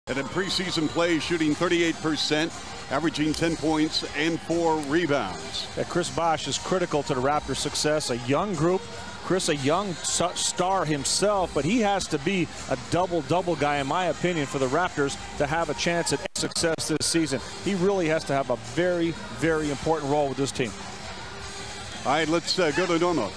And in preseason play, shooting 38%, averaging 10 points and 4 rebounds. Chris Bosh is critical to the Raptors' success. A young group. Chris, a young star himself, but he has to be a double-double guy, in my opinion, for the Raptors to have a chance at success this season. He really has to have a very, very important role with this team. All right, let's go to Norma,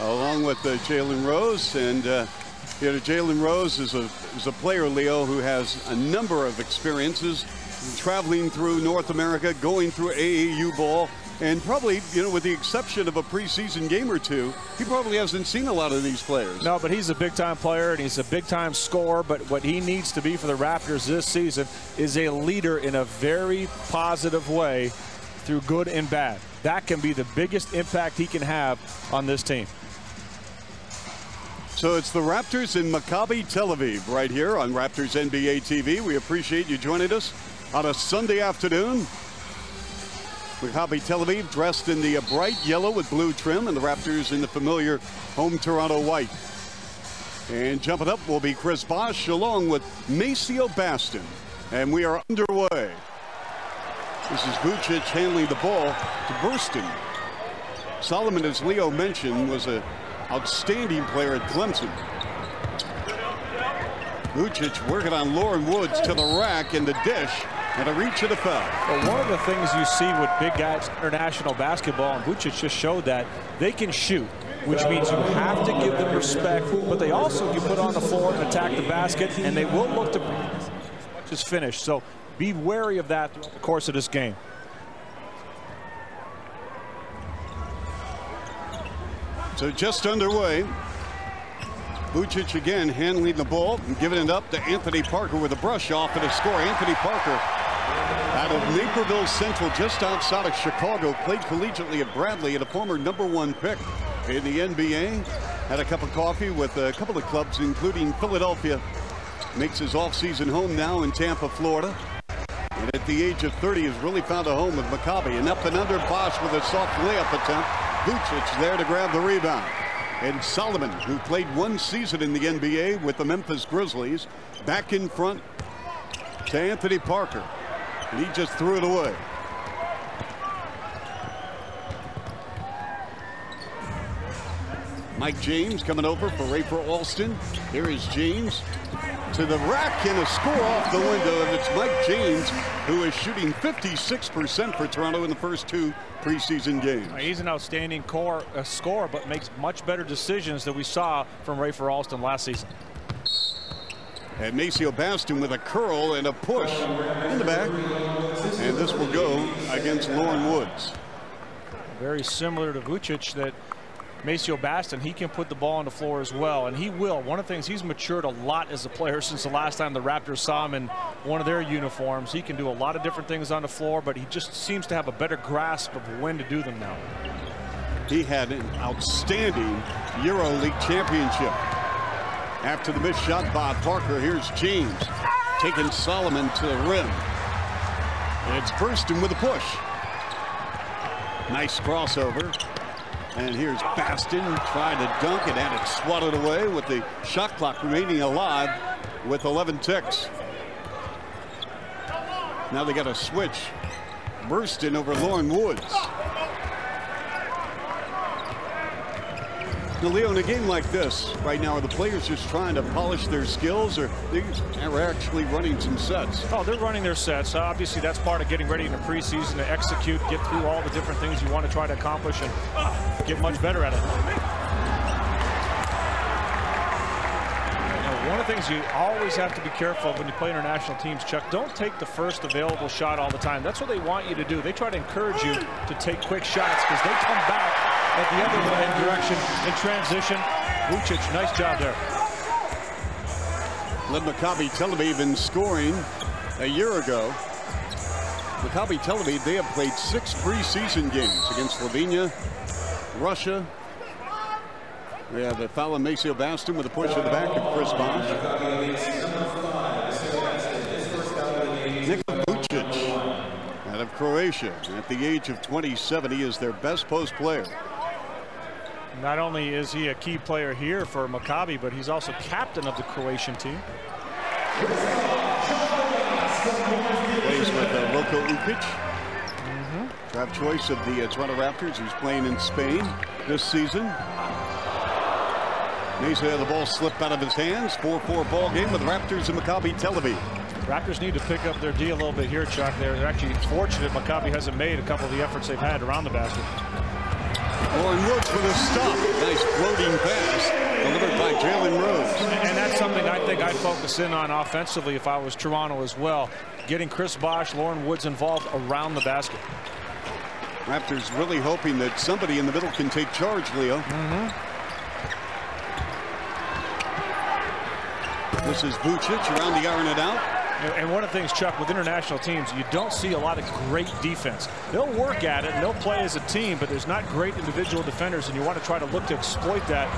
along with Jalen Rose. And Jalen Rose is a player, Leo, who has a number of experiences traveling through North America, going through AAU ball. And probably, with the exception of a preseason game or two, he probably hasn't seen a lot of these players. No, but he's a big-time player, and he's a big-time scorer. But what he needs to be for the Raptors this season is a leader in a very positive way through good and bad. That can be the biggest impact he can have on this team. So it's the Raptors in Maccabi Tel Aviv right here on Raptors NBA TV. We appreciate you joining us on a Sunday afternoon. Maccabi Tel Aviv dressed in the bright yellow with blue trim, and the Raptors in the familiar home Toronto white. And jumping up will be Chris Bosh along with Maceo Baston. And we are underway. This is Vujcic handling the ball to Burston. Solomon, as Leo mentioned, was an outstanding player at Clemson. Vujcic working on Lauren Woods to the rack and the dish. And a reach and a foul. Well, one of the things you see with big guys in international basketball, and Vujcic just showed that, they can shoot, which means you have to give them respect, but they also can put on the floor and attack the basket, and they will look to just finish. So be wary of that throughout the course of this game. So just underway. Vujcic again handling the ball and giving it up to Anthony Parker with a brush off and a score. Anthony Parker out of Naperville Central, just outside of Chicago, played collegiately at Bradley and a former #1 pick in the NBA. Had a cup of coffee with a couple of clubs, including Philadelphia. Makes his offseason home now in Tampa, Florida. And at the age of 30 has really found a home with Maccabi. And up and under, Bosh with a soft layup attempt. Vujcic there to grab the rebound. And Solomon, who played 1 season in the NBA with the Memphis Grizzlies, back in front to Anthony Parker. And he just threw it away. Mike James coming over for Rafer Alston. Here is James to the rack and a score off the window. And it's Mike James, who is shooting 56% for Toronto in the first 2 preseason games. He's an outstanding scorer, but makes much better decisions than we saw from Rafer Alston last season. And Maceo Baston with a curl and a push in the back. And this will go against Lauren Woods. Very similar to Vujcic, that Maceo Baston, he can put the ball on the floor as well, and he will. One of the things, he's matured a lot as a player since the last time the Raptors saw him in one of their uniforms. He can do a lot of different things on the floor, but he just seems to have a better grasp of when to do them now. He had an outstanding EuroLeague championship. After the missed shot by Parker, here's James taking Solomon to the rim. And it's Burston with a push. Nice crossover. And here's Baston trying to dunk it, and it's swatted away with the shot clock remaining alive with 11 ticks. Now they got a switch. Burston over Lauren Woods. Now, Leo, in a game like this right now, are the players just trying to polish their skills, or they're actually running some sets? Oh, they're running their sets. Obviously, that's part of getting ready in the preseason to execute, get through all the different things you want to try to accomplish, and get much better at it. One of the things you always have to be careful of when you play international teams, Chuck, don't take the first available shot all the time. That's what they want you to do. They try to encourage you to take quick shots because they come back at the other end direction in transition. Vujcic, nice job there. Led Maccabi Tel Aviv in scoring a year ago. Maccabi Tel Aviv, they have played 6 preseason games against Slovenia, Russia. We have a foul on Maceo Baston with a push in the back of Chris Bosh. Vujcic out of Croatia. At the age of 27, he is their best post player. Not only is he a key player here for Maccabi, but he's also captain of the Croatian team. Vujcic. Draft choice of the Toronto Raptors, who's playing in Spain this season. Mesa had the ball slip out of his hands. 4-4 ball game with Raptors and Maccabi Tel Aviv. Raptors need to pick up their D a little bit here, Chuck. They're actually fortunate Maccabi hasn't made a couple of the efforts they've had around the basket. Lauren Woods with a stop. Nice floating pass delivered by Jalen Rose. And that's something I think I'd focus in on offensively if I was Toronto as well. Getting Chris Bosh, Lauren Woods involved around the basket. Raptors really hoping that somebody in the middle can take charge, Leo. This is Vujcic around the iron it out. And one of the things, Chuck, with international teams, you don't see a lot of great defense. They'll work at it and they'll play as a team, but there's not great individual defenders, and you want to try to look to exploit that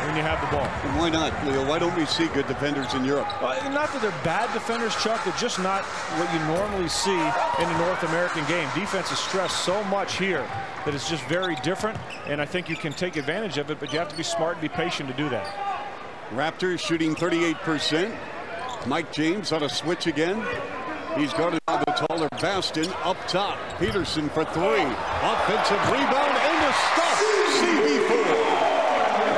when you have the ball. And why not, Leo? Why don't we see good defenders in Europe? Not that they're bad defenders, Chuck. They're just not what you normally see in the North American game. Defense is stressed so much here that it's just very different, and I think you can take advantage of it, but you have to be smart and be patient to do that. Raptors shooting 38%. Mike James on a switch again. He's guarded by the taller Baston up top. Peterson for three. Offensive rebound and a stop. CB4.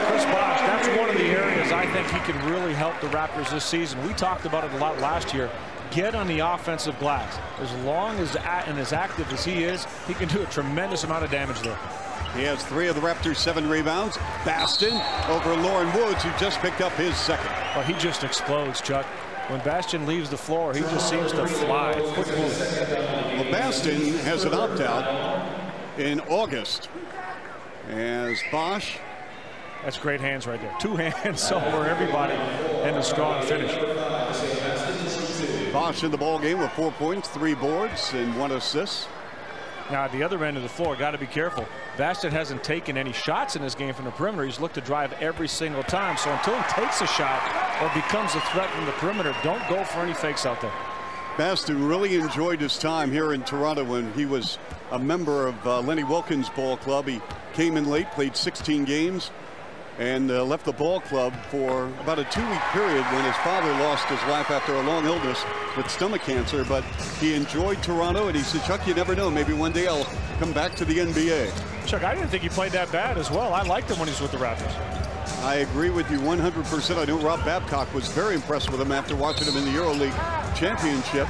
Chris Bosh, that's one of the areas I think he can really help the Raptors this season. We talked about it a lot last year. Get on the offensive glass. As long as and as active as he is, he can do a tremendous amount of damage there. He has 3 of the Raptors' 7 rebounds. Baston over Lauren Woods, who just picked up his second. Well, he just explodes, Chuck. When Baston leaves the floor, he just seems to fly. Quick move. Well, Baston has an opt-out in August. As Bosh. That's great hands right there. 2 hands over everybody and a strong finish. Bosh in the ball game with 4 points, 3 boards, and 1 assist. Now, at the other end of the floor, got to be careful. Baston hasn't taken any shots in this game from the perimeter. He's looked to drive every single time. So until he takes a shot or becomes a threat from the perimeter, don't go for any fakes out there. Baston really enjoyed his time here in Toronto when he was a member of Lenny Wilkins' ball club. He came in late, played 16 games, and left the ball club for about a 2-week period when his father lost his life after a long illness with stomach cancer. But he enjoyed Toronto, and he said, Chuck, you never know, maybe one day I'll come back to the NBA. Chuck, I didn't think he played that bad as well. I liked him when he was with the Raptors. I agree with you 100%. I know Rob Babcock was very impressed with him after watching him in the EuroLeague Championship.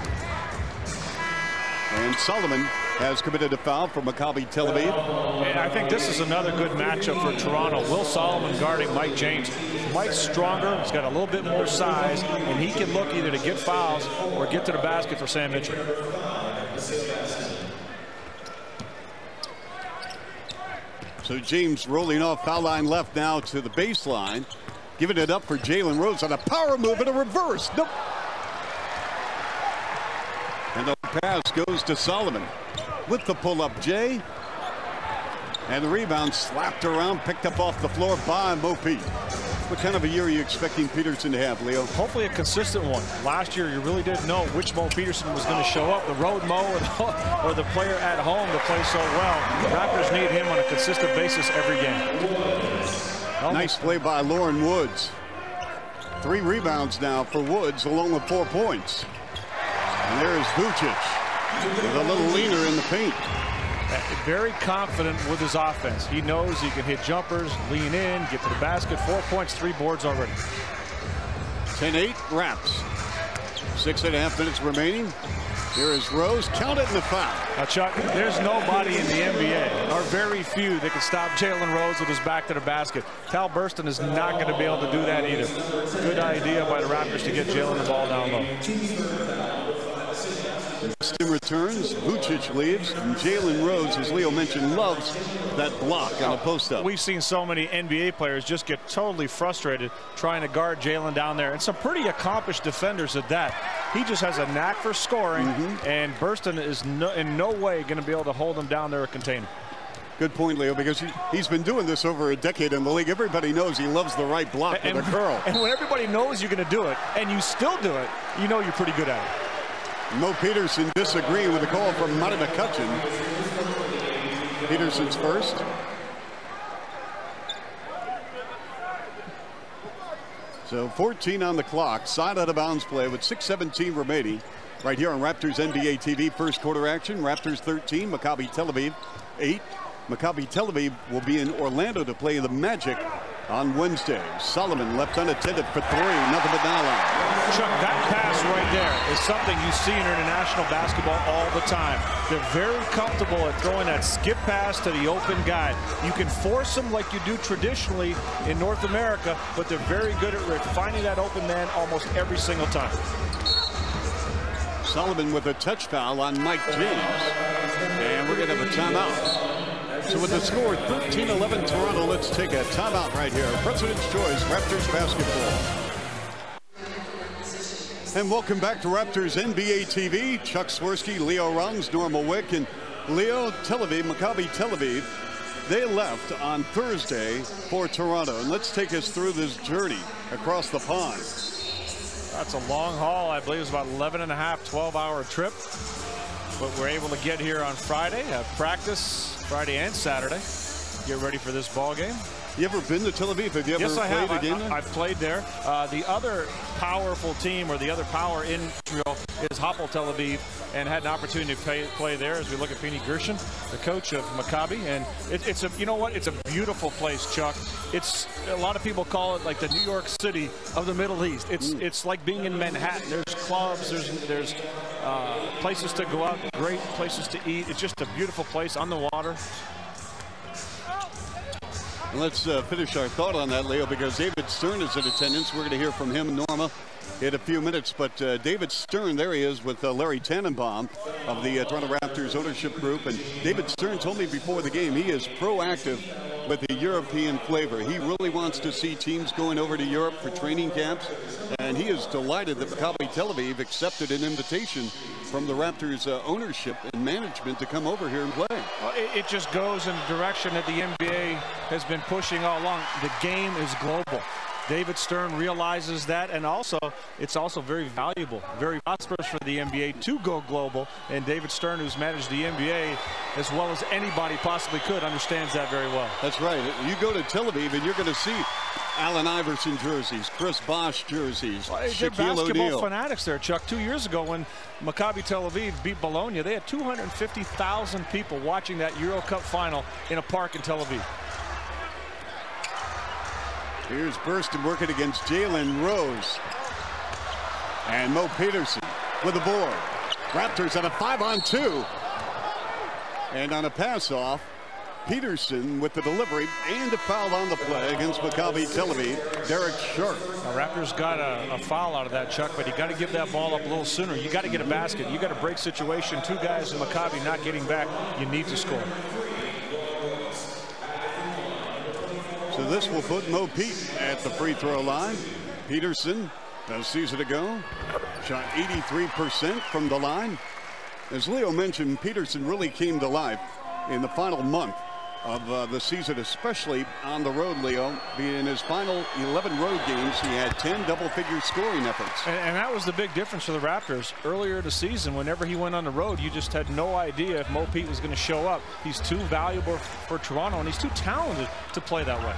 And Solomon has committed a foul for Maccabi Tel Aviv. And I think this is another good matchup for Toronto. Will Solomon guarding Mike James. Mike's stronger. He's got a little bit more size, and he can look either to get fouls or get to the basket for Sam Mitchell. So James rolling off foul line left now to the baseline. Giving it up for Jalen Rose on a power move and a reverse. Nope. And the pass goes to Solomon with the pull-up Jay. And the rebound slapped around, picked up off the floor by Mo Pete. What kind of a year are you expecting Peterson to have, Leo? Hopefully a consistent one. Last year, you really didn't know which Mo Peterson was going to show up, the road Mo or the player at home to play so well. The Raptors need him on a consistent basis every game. Nice play by Lauren Woods. 3 rebounds now for Woods, along with 4 points. And there's Vujcic with a little leaner in the paint. Very confident with his offense. He knows he can hit jumpers, lean in, get to the basket. 4 points, 3 boards already. 10-8 Raps. 6.5 minutes remaining. Here is Rose. Count it in the foul. Now, Chuck, there's nobody in the NBA, or very few, that can stop Jalen Rose with his back to the basket. Tal Burston is not going to be able to do that either. Good idea by the Raptors to get Jalen the ball down low. Baston returns, Vujcic leaves, and Jalen Rose, as Leo mentioned, loves that block on a post-up. We've seen so many NBA players just get totally frustrated trying to guard Jalen down there, and some pretty accomplished defenders at that. He just has a knack for scoring, and Burston is in no way going to be able to hold him down there or contain him. Good point, Leo, because he's been doing this over a decade in the league. Everybody knows he loves the right block with a curl. And when everybody knows you're going to do it, and you still do it, you know you're pretty good at it. Mo Peterson disagreeing with the call from Marty McCutcheon. Peterson's first. So 14 on the clock. Side out of bounds play with 6:17 remaining. right here on Raptors NBA TV. First quarter action. Raptors 13, Maccabi Tel Aviv 8. Maccabi Tel Aviv will be in Orlando to play the Magic on Wednesday. Solomon left unattended for 3. Nothing but now line. Chuck, that pass right there is something you see in international basketball all the time. They're very comfortable at throwing that skip pass to the open guy. You can force them like you do traditionally in North America, but they're very good at finding that open man almost every single time. Solomon with a touch foul on Mike James. And we're going to have a timeout. So with the score 13-11 Toronto, let's take a timeout right here. President's Choice Raptors basketball. And welcome back to Raptors NBA TV. Chuck Swirsky, Leo Rungs, Normal Wick, and Leo Tel Aviv, Maccabi Tel Aviv. They left on Thursday for Toronto. And let's take us through this journey across the pond. That's a long haul. I believe it was about 11.5, 12-hour trip. But we're able to get here on Friday, have practice Friday and Saturday. Get ready for this ball game. You ever been to Tel Aviv? Have you ever played a game there? I've played there. The other powerful team, or the other power in Israel, is Hapoel Tel Aviv, and had an opportunity to play there. As we look at Pini Gershon, the coach of Maccabi, and it's a, you know what? It's a beautiful place, Chuck. It's, a lot of people call it like the New York City of the Middle East. It's like being in Manhattan. There's clubs, there's places to go out, great places to eat. It's just a beautiful place on the water. Let's finish our thought on that, Leo, because David Stern is in attendance. We're going to hear from him, Norma, in a few minutes. But David Stern, there he is with Larry Tannenbaum of the Toronto Raptors ownership group. And David Stern told me before the game he is proactive with the European flavor. He really wants to see teams going over to Europe for training camps. And he is delighted that Maccabi Tel Aviv accepted an invitation from the Raptors ownership and management to come over here and play. Well, it just goes in the direction that the NBA has been pushing all along. The game is global. David Stern realizes that, and also it's also very valuable, very prosperous for the NBA to go global. And David Stern, who's managed the NBA as well as anybody possibly could, understands that very well. That's right. You go to Tel Aviv and you're going to see Allen Iverson jerseys, Chris Bosh jerseys, They're Shaquille basketball O'Neal. fanatics there, Chuck. 2 years ago when Maccabi Tel Aviv beat Bologna, they had 250,000 people watching that Euro Cup final in a park in Tel Aviv. Here's Burston working against Jalen Rose. And Mo Peterson with the board. Raptors on a 5-on-2. And on a pass-off, Peterson with the delivery and a foul on the play against Maccabi Tel Aviv. Derek Sharp. Now, Raptors got a foul out of that, Chuck, but you got to give that ball up a little sooner. You got to get a basket. You got a break situation. 2 guys in Maccabi not getting back. You need to score. So this will put Mo Pete at the free throw line. Peterson, a season ago, shot 83% from the line. As Leo mentioned, Peterson really came to life in the final month of the season, especially on the road, Leo. In his final 11 road games, he had 10 double-figure scoring efforts. And that was the big difference for the Raptors. Earlier this season, whenever he went on the road, you just had no idea if Mo Pete was going to show up. He's too valuable for Toronto, and he's too talented to play that way.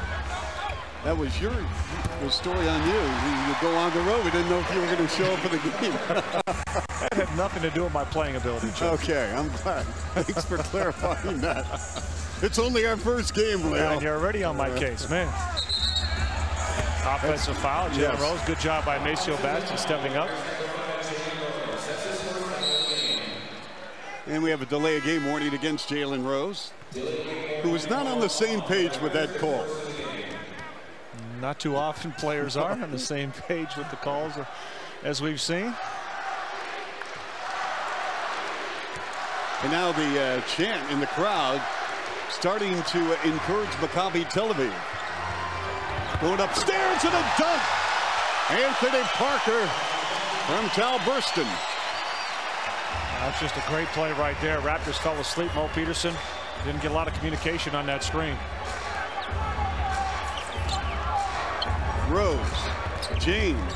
That was the story on you. You would go on the road. We didn't know if you were going to show up for the game. That had nothing to do with my playing ability, Chuck. Okay, I'm glad. Thanks for clarifying that. It's only our first game, Leo. And you're already on my case, man. Offensive foul, Jalen Rose. Good job by Maceo Bastion stepping up. And we have a delay of game warning against Jalen Rose, who was not on the same page with that call. Not too often players are on the same page with the calls as we've seen. And now the chant in the crowd starting to encourage Maccabi Tel Aviv. Going upstairs and a dunk. Anthony Parker from Tal Burston. That's just a great play right there. Raptors fell asleep. Mo Peterson didn't get a lot of communication on that screen. Rose, James,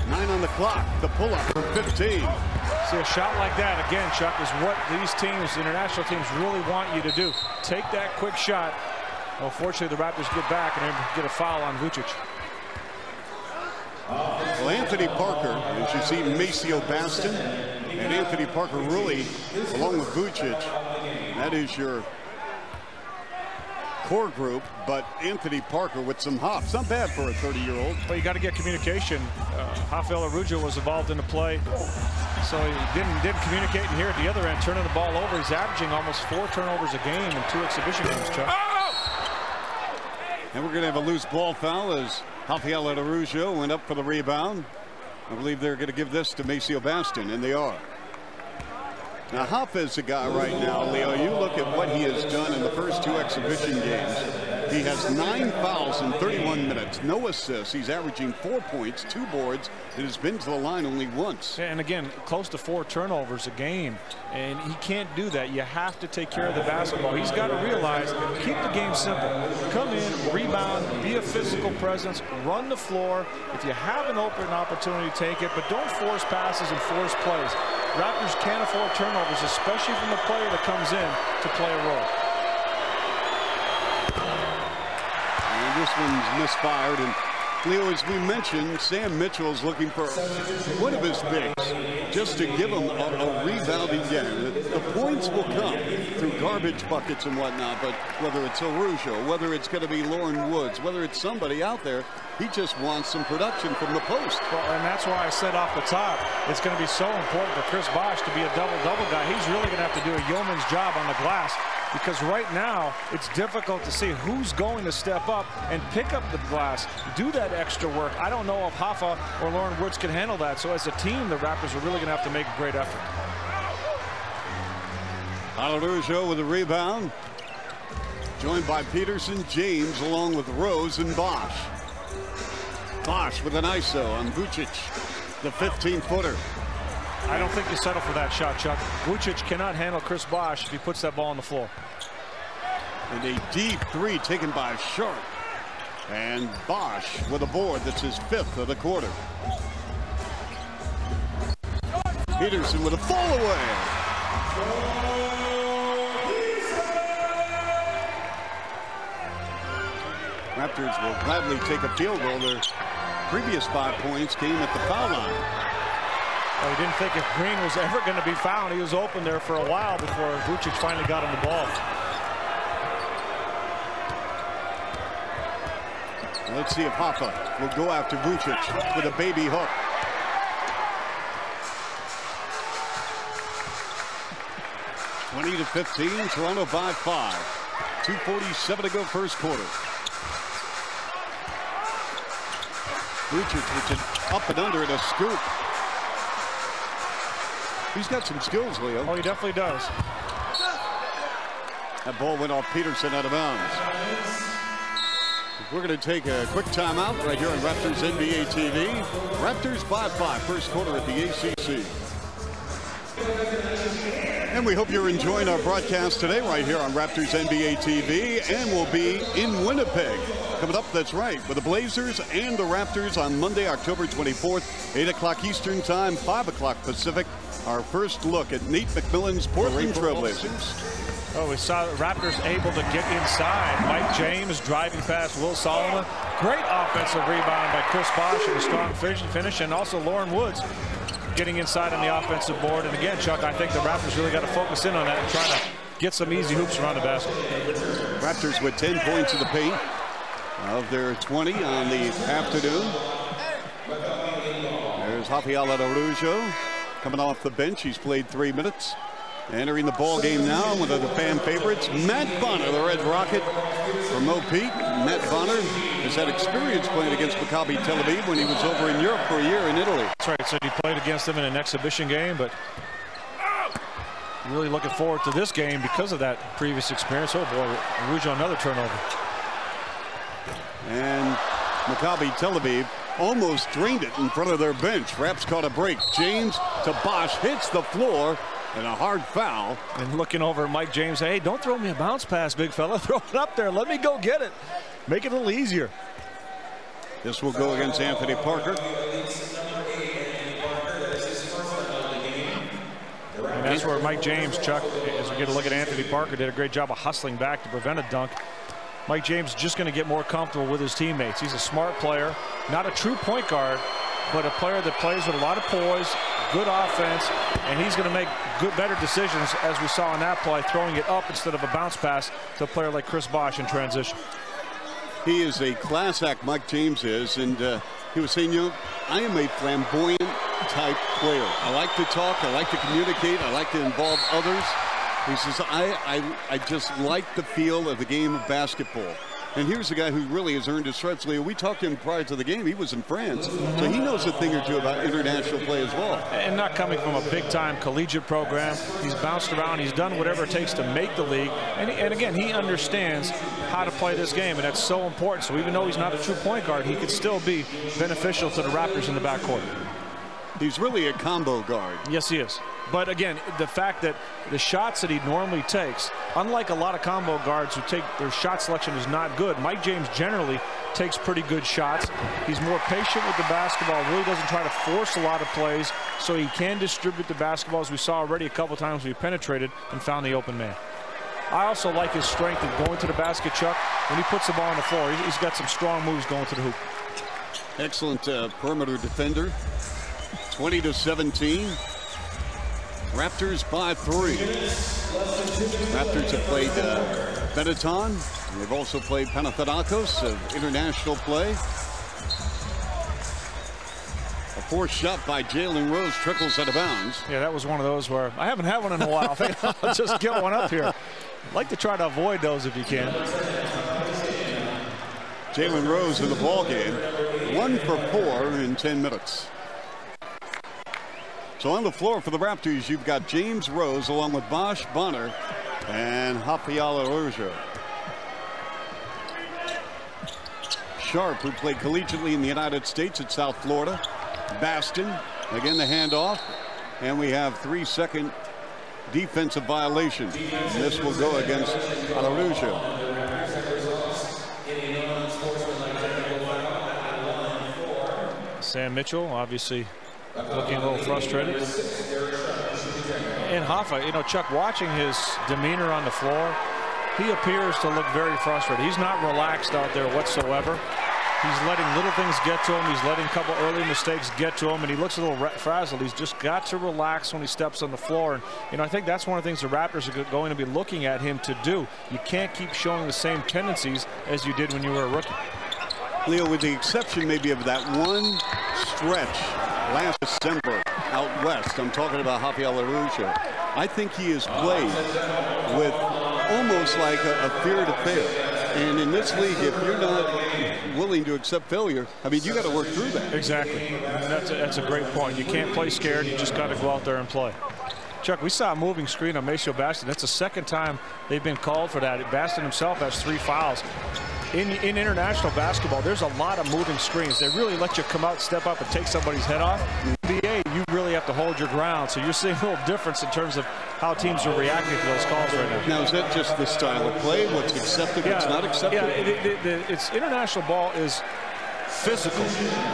9 on the clock. The pull-up from 15. See, a shot like that, again, Chuck, is what these teams, international teams, really want you to do. Take that quick shot. Well, fortunately, the Raptors get back and get a foul on Vujcic. Well, Anthony Parker, as you see, Maceo Baston, and Anthony Parker really, along with Vujcic, that is your core group, but Anthony Parker with some hops. Not bad for a 30-year-old. Well, you got to get communication. Rafael Araujo was involved in the play, so he didn't communicate. And here at the other end, turning the ball over, he's averaging almost 4 turnovers a game in 2 exhibition games, Chuck. And we're going to have a loose ball foul as Rafael Araujo went up for the rebound. I believe they're going to give this to Maceo Baston, and they are. Now, Hoffa's a guy right now, Leo. You look at what he has done in the first 2 exhibition games. He has 9 fouls in 31 minutes, no assists. He's averaging 4 points, 2 boards, and has been to the line only once. And again, close to 4 turnovers a game, and he can't do that. You have to take care of the basketball. He's got to realize, keep the game simple. Come in, rebound, be a physical presence, run the floor. If you have an open opportunity, take it, but don't force passes and force plays. Raptors can't afford turnovers, especially from the player that comes in to play a role. And this one's misfired. And Leo, as we mentioned, Sam Mitchell's looking for one of his bigs just to give him a rebounding game. The points will come through garbage buckets and whatnot, but whether it's Araujo, whether it's going to be Lauren Woods, whether it's somebody out there, he just wants some production from the post. Well, and that's why I said off the top, it's going to be so important for Chris Bosh to be a double-double guy. He's really going to have to do a yeoman's job on the glass, because right now it's difficult to see who's going to step up and pick up the glass, do that extra work. I don't know if Hoffa or Lauren Woods can handle that. So as a team, the Raptors are really going to have to make a great effort. Araujo with a rebound, joined by Peterson, James, along with Rose and Bosh. Bosh with an ISO on Vujcic, the 15-footer. I don't think you settle for that shot, Chuck. Vujcic cannot handle Chris Bosh if he puts that ball on the floor. And a deep 3 taken by Sharp. And Bosh with a board that's his 5th of the quarter. Peterson with a fall away. Raptors will gladly take a field goal. Their previous 5 points came at the foul line. Well, he didn't think if Green was ever going to be fouled. He was open there for a while before Vujcic finally got him the ball. Let's see if Hoffa will go after Vujcic with a baby hook. (20-15), Toronto by 5. 2:47 to go first quarter. Vujcic with an up and under and a scoop. He's got some skills, Leo. Oh, he definitely does. That ball went off Peterson out of bounds. We're going to take a quick timeout right here on Raptors NBA TV. Raptors by 5, first quarter at the ACC. And we hope you're enjoying our broadcast today right here on Raptors NBA TV. And we'll be in Winnipeg coming up, that's right, with the Blazers and the Raptors on Monday, October 24th, 8 o'clock Eastern Time, 5 o'clock Pacific. Our first look at Nate McMillan's Portland Trailblazers. Oh, we saw the Raptors able to get inside. Mike James driving past Will Solomon. Great offensive rebound by Chris Bosh and a strong finish. And also Lauren Woods getting inside on the offensive board. And again, Chuck, I think the Raptors really got to focus in on that and try to get some easy hoops around the basket. Raptors with 10 points in the paint of their 20 on the afternoon. There's Rafael Araujo coming off the bench. He's played 3 minutes. Entering the ball game now, one of the fan favorites, Matt Bonner, the Red Rocket from Mo Pete. Matt Bonner has had experience playing against Maccabi Tel Aviv when he was over in Europe for a year in Italy. That's right, so he played against them in an exhibition game, but really looking forward to this game because of that previous experience. Oh boy, Araujo another turnover. And Maccabi Tel Aviv almost drained it in front of their bench. Raps caught a break. James to Bosh, hits the floor. And a hard foul. And looking over at Mike James, hey, don't throw me a bounce pass, big fella. Throw it up there. Let me go get it. Make it a little easier. This will go against Anthony Parker. And that's where Mike James, Chuck, as we get a look at Anthony Parker, did a great job of hustling back to prevent a dunk. Mike James is just going to get more comfortable with his teammates. He's a smart player, not a true point guard, but a player that plays with a lot of poise, good offense, and he's going to make better decisions, as we saw in that play, throwing it up instead of a bounce pass to a player like Chris Bosh in transition. He is a class act, Mike James is, and he was saying, you know, I am a flamboyant type player. I like to talk, I like to communicate, I like to involve others. He says, I just like the feel of the game of basketball. And here's a guy who really has earned his stripes. Leo, we talked to him prior to the game. He was in France, so he knows a thing or two about international play as well. And not coming from a big-time collegiate program. He's bounced around. He's done whatever it takes to make the league. And again, he understands how to play this game, and that's so important. So even though he's not a true point guard, he could still be beneficial to the Raptors in the backcourt. He's really a combo guard. Yes, he is. But again, the fact that the shots that he normally takes, unlike a lot of combo guards who take their shot selection is not good, Mike James generally takes pretty good shots. He's more patient with the basketball, really doesn't try to force a lot of plays, so he can distribute the basketball, as we saw already a couple times we penetrated and found the open man. I also like his strength in going to the basket, Chuck. When he puts the ball on the floor, he's got some strong moves going to the hoop. Excellent perimeter defender. 20-17. Raptors by 3. Raptors have played Peterson. They've also played Panathinaikos of international play. A forced shot by Jalen Rose trickles out of bounds. Yeah, that was one of those where I haven't had one in a while. I think I'll just get one up here. I'd like to try to avoid those if you can. Jalen Rose in the ball game. 1 for 4 in 10 minutes. So on the floor for the Raptors, you've got James Rose along with Bosh, Bonner, and Hafiala Urja. Sharp, who played collegiately in the United States at South Florida. Baston, again the handoff. And we have 3-second defensive violation. And this will go against Araujo. Sam Mitchell, obviously looking a little frustrated. And Hoffa, you know, Chuck, watching his demeanor on the floor, he appears to look very frustrated. He's not relaxed out there whatsoever. He's letting little things get to him. He's letting a couple early mistakes get to him, and he looks a little frazzled. He's just got to relax when he steps on the floor. And, you know, I think that's one of the things the Raptors are going to be looking at him to do. You can't keep showing the same tendencies as you did when you were a rookie. Leo, with the exception maybe of that one stretch last December out west, I'm talking about Hafiala Urja. I think he has played with almost like a fear to fail. And in this league, if you're not willing to accept failure, I mean, you got to work through that. Exactly. That's a great point. You can't play scared. You just got to go out there and play. Chuck, we saw a moving screen on Maceo Baston. That's the second time they've been called for that. Baston himself has 3 fouls. In international basketball, there's a lot of moving screens. They really let you come out, step up, and take somebody's head off. In the NBA, you really have to hold your ground. So you're seeing a little difference in terms of how teams are reacting to those calls right now. Now, is that just the style of play? What's accepted, what's not accepted? Yeah, it's international ball is physical.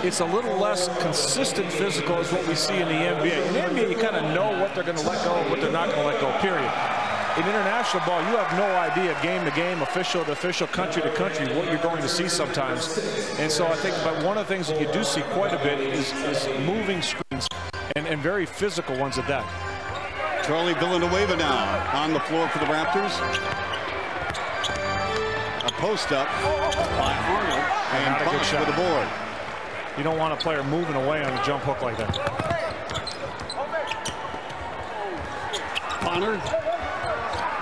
It's a little less consistent physical as what we see in the NBA. In the NBA, you kind of know what they're going to let go and what they're not going to let go, period. In international ball, you have no idea, game to game, official to official, country to country, what you're going to see sometimes. And so I think but one of the things that you do see quite a bit is moving screens and very physical ones at that. Charlie Villanueva now on the floor for the Raptors. A post up by Arnold and Bosh for the board. You don't want a player moving away on a jump hook like that. Bonner.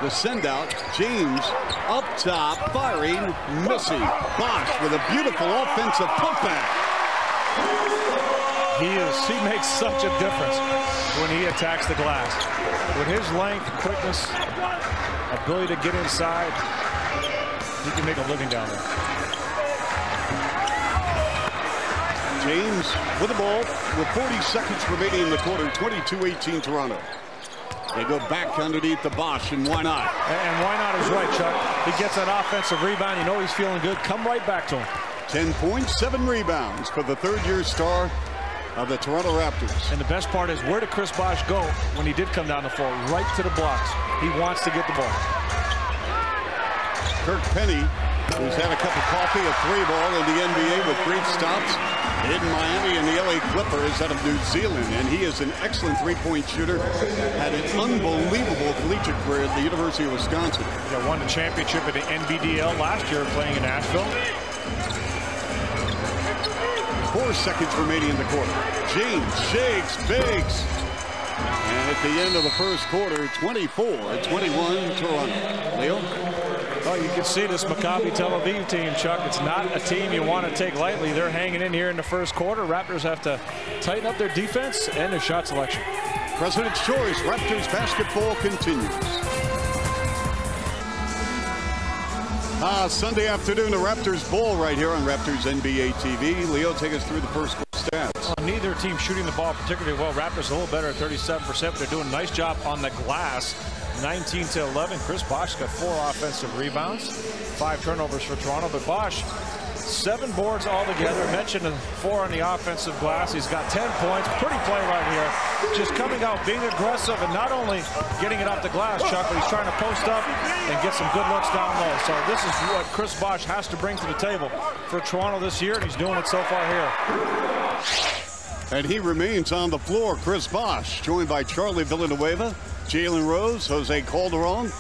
The send out, James up top, firing, missing. Bosh with a beautiful offensive putback. He makes such a difference when he attacks the glass. With his length, quickness, ability to get inside, he can make a living down there. James with the ball with 40 seconds remaining in the quarter, 22-18 Toronto. They go back underneath the Bosh, and why not? And why not is right, Chuck. He gets that offensive rebound. You know he's feeling good. Come right back to him. 10 points, 7 rebounds for the third-year star of the Toronto Raptors. And the best part is, where did Chris Bosh go when he did come down the floor? Right to the blocks. He wants to get the ball. Kirk Penny, who's had a cup of coffee, a 3-ball in the NBA with great stops. in Miami, and the LA Clippers out of New Zealand. And he is an excellent three-point shooter. Had an unbelievable collegiate career at the University of Wisconsin. Yeah, won the championship at the NBDL last year playing in Nashville. 4 seconds remaining in the quarter. James shakes, bakes. And at the end of the first quarter, 24-21 Toronto. Leo? Oh, you can see this Maccabi Tel Aviv team, Chuck. It's not a team you want to take lightly. They're hanging in here in the first quarter. Raptors have to tighten up their defense and their shot selection. President's Choice Raptors basketball continues. Sunday afternoon, the Raptors Bowl right here on Raptors NBA TV. Leo, take us through the first stats. Well, neither team shooting the ball particularly well. Raptors a little better at 37%, but they're doing a nice job on the glass. 19-11. Chris Bosh got 4 offensive rebounds, 5 turnovers for Toronto. But Bosh, 7 boards altogether. Mentioned 4 on the offensive glass. He's got 10 points. Pretty play right here. Just coming out, being aggressive, and not only getting it off the glass, Chuck, but he's trying to post up and get some good looks down low. So this is what Chris Bosh has to bring to the table for Toronto this year, and he's doing it so far here. And he remains on the floor. Chris Bosh, joined by Charlie Villanueva, Jalen Rose, Jose Calderon,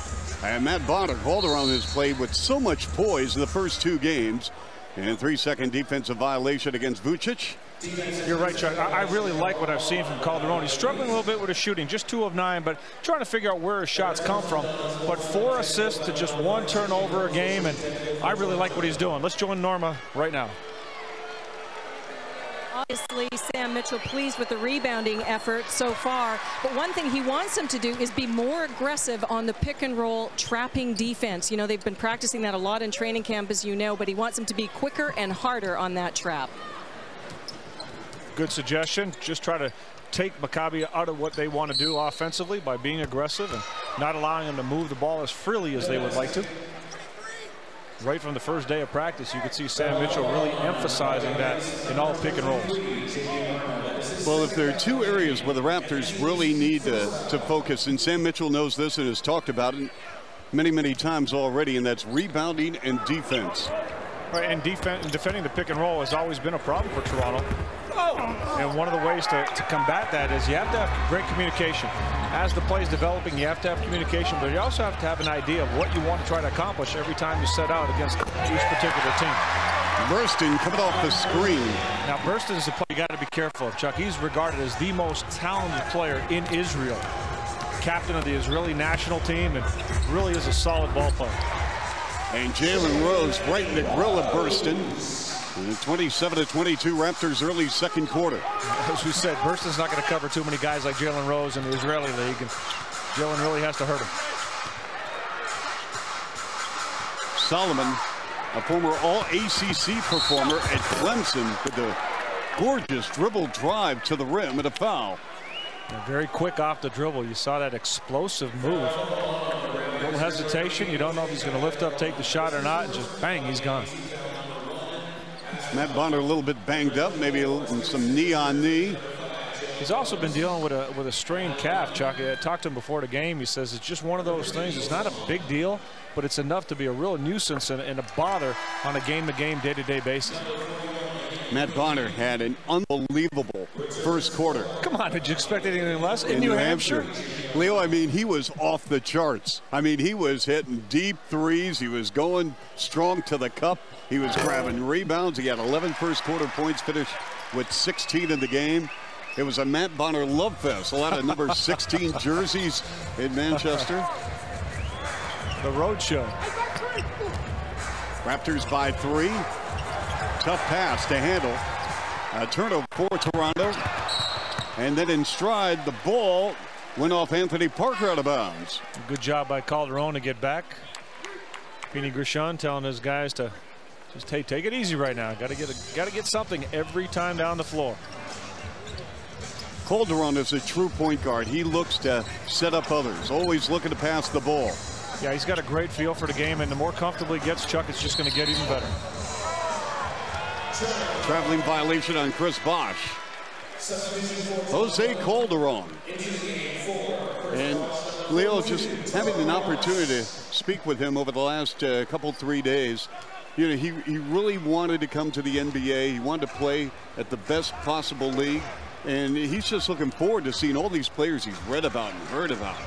and Matt Bonner. Calderon has played with so much poise in the first 2 games. And 3-second defensive violation against Vujcic. You're right, Chuck. I really like what I've seen from Calderon. He's struggling a little bit with his shooting, just 2 of 9, but trying to figure out where his shots come from. But 4 assists to just 1 turnover a game, and I really like what he's doing. Let's join Norma right now. Obviously, Sam Mitchell pleased with the rebounding effort so far. But one thing he wants them to do is be more aggressive on the pick and roll trapping defense. You know, they've been practicing that a lot in training camp, as you know, but he wants them to be quicker and harder on that trap. Good suggestion. Just try to take Maccabi out of what they want to do offensively by being aggressive and not allowing them to move the ball as freely as they would like to. Right from the first day of practice, you could see Sam Mitchell really emphasizing that in all pick and rolls. Well, if there are 2 areas where the Raptors really need to focus, and Sam Mitchell knows this and has talked about it many, many times already, and that's rebounding and defense. Right, and defending the pick and roll has always been a problem for Toronto. And one of the ways to combat that is you have to have great communication. As the play is developing, you have to have communication, but you also have to have an idea of what you want to try to accomplish every time you set out against each particular team. Burston coming off the screen. Now, Burston is a player you got to be careful of, Chuck. He's regarded as the most talented player in Israel. Captain of the Israeli national team, and really is a solid ball player. And Jalen Rose right in the grill of Burston. 27-22 Raptors early second quarter. As we said, Burston's not going to cover too many guys like Jalen Rose in the Israeli league, and Jalen really has to hurt him. Solomon, a former All-ACC performer at Clemson, with a gorgeous dribble drive to the rim and a foul. And very quick off the dribble. You saw that explosive move. A little hesitation. You don't know if he's going to lift up, take the shot or not, and just bang, he's gone. Matt Bonner a little bit banged up, maybe some knee on knee. He's also been dealing with a strained calf, Chuck. I talked to him before the game. He says it's just one of those things. It's not a big deal, but it's enough to be a real nuisance and a bother on a game-to-game, day-to-day basis. Matt Bonner had an unbelievable first quarter. Come on, did you expect anything less? In New Hampshire? Leo, I mean, he was off the charts. I mean, he was hitting deep threes. He was going strong to the cup. He was grabbing rebounds. He had 11 first quarter points, finished with 16 in the game. It was a Matt Bonner love fest. A lot of number 16 jerseys in Manchester. The road show. Raptors by 3. Tough pass to handle. A turnover for Toronto. And then in stride, the ball went off Anthony Parker out of bounds. Good job by Calderon to get back. Pini Grishon telling his guys to just, hey, take it easy right now. Got to get something every time down the floor. Calderon is a true point guard. He looks to set up others, always looking to pass the ball. Yeah, he's got a great feel for the game, and the more comfortable he gets, Chuck, it's just going to get even better. Traveling violation on Chris Bosh. Jose Calderon. And Leo, just having an opportunity to speak with him over the last 3 days, You know, he really wanted to come to the NBA. He wanted to play at the best possible league. And he's just looking forward to seeing all these players he's read about and heard about.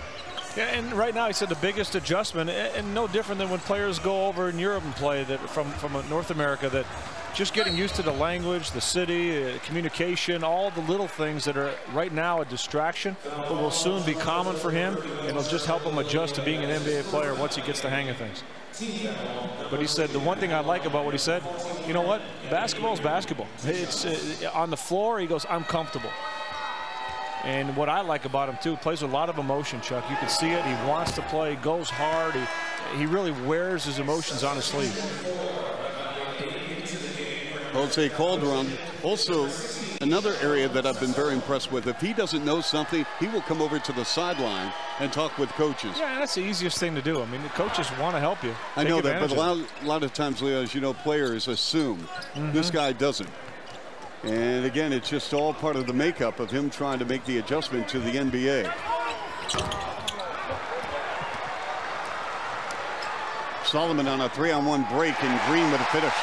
Yeah, and right now he said the biggest adjustment, and no different than when players go over in Europe and play that from North America, that just getting used to the language, the city, communication, all the little things that are right now a distraction, but will soon be common for him, and it'll just help him adjust to being an NBA player once he gets the hang of things. But he said the one thing I like about what he said, you know what, basketball is basketball. It's on the floor, he goes, I'm comfortable. And what I like about him too, plays with a lot of emotion, Chuck. You can see it. He wants to play, goes hard. He really wears his emotions on his sleeve. Jose Calderon, also another area that I've been very impressed with. If he doesn't know something, he will come over to the sideline and talk with coaches. Yeah, that's the easiest thing to do. I mean, the coaches want to help you. I know that, but a lot of times, Leo, as you know, players assume. This guy doesn't. And again, it's just all part of the makeup of him trying to make the adjustment to the NBA. Solomon on a 3-on-1 break, and Green with a finish.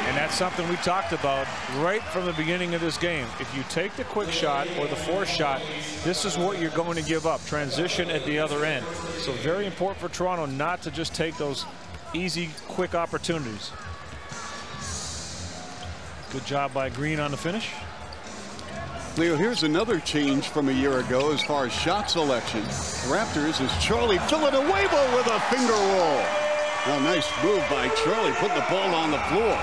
And that's something we talked about right from the beginning of this game. If you take the quick shot or the forced shot, this is what you're going to give up. Transition at the other end. So very important for Toronto not to just take those easy, quick opportunities. Good job by Green on the finish. Leo, here's another change from a year ago as far as shot selection. Raptors is Charlie Villanueva with a finger roll. A nice move by Charlie, putting the ball on the floor.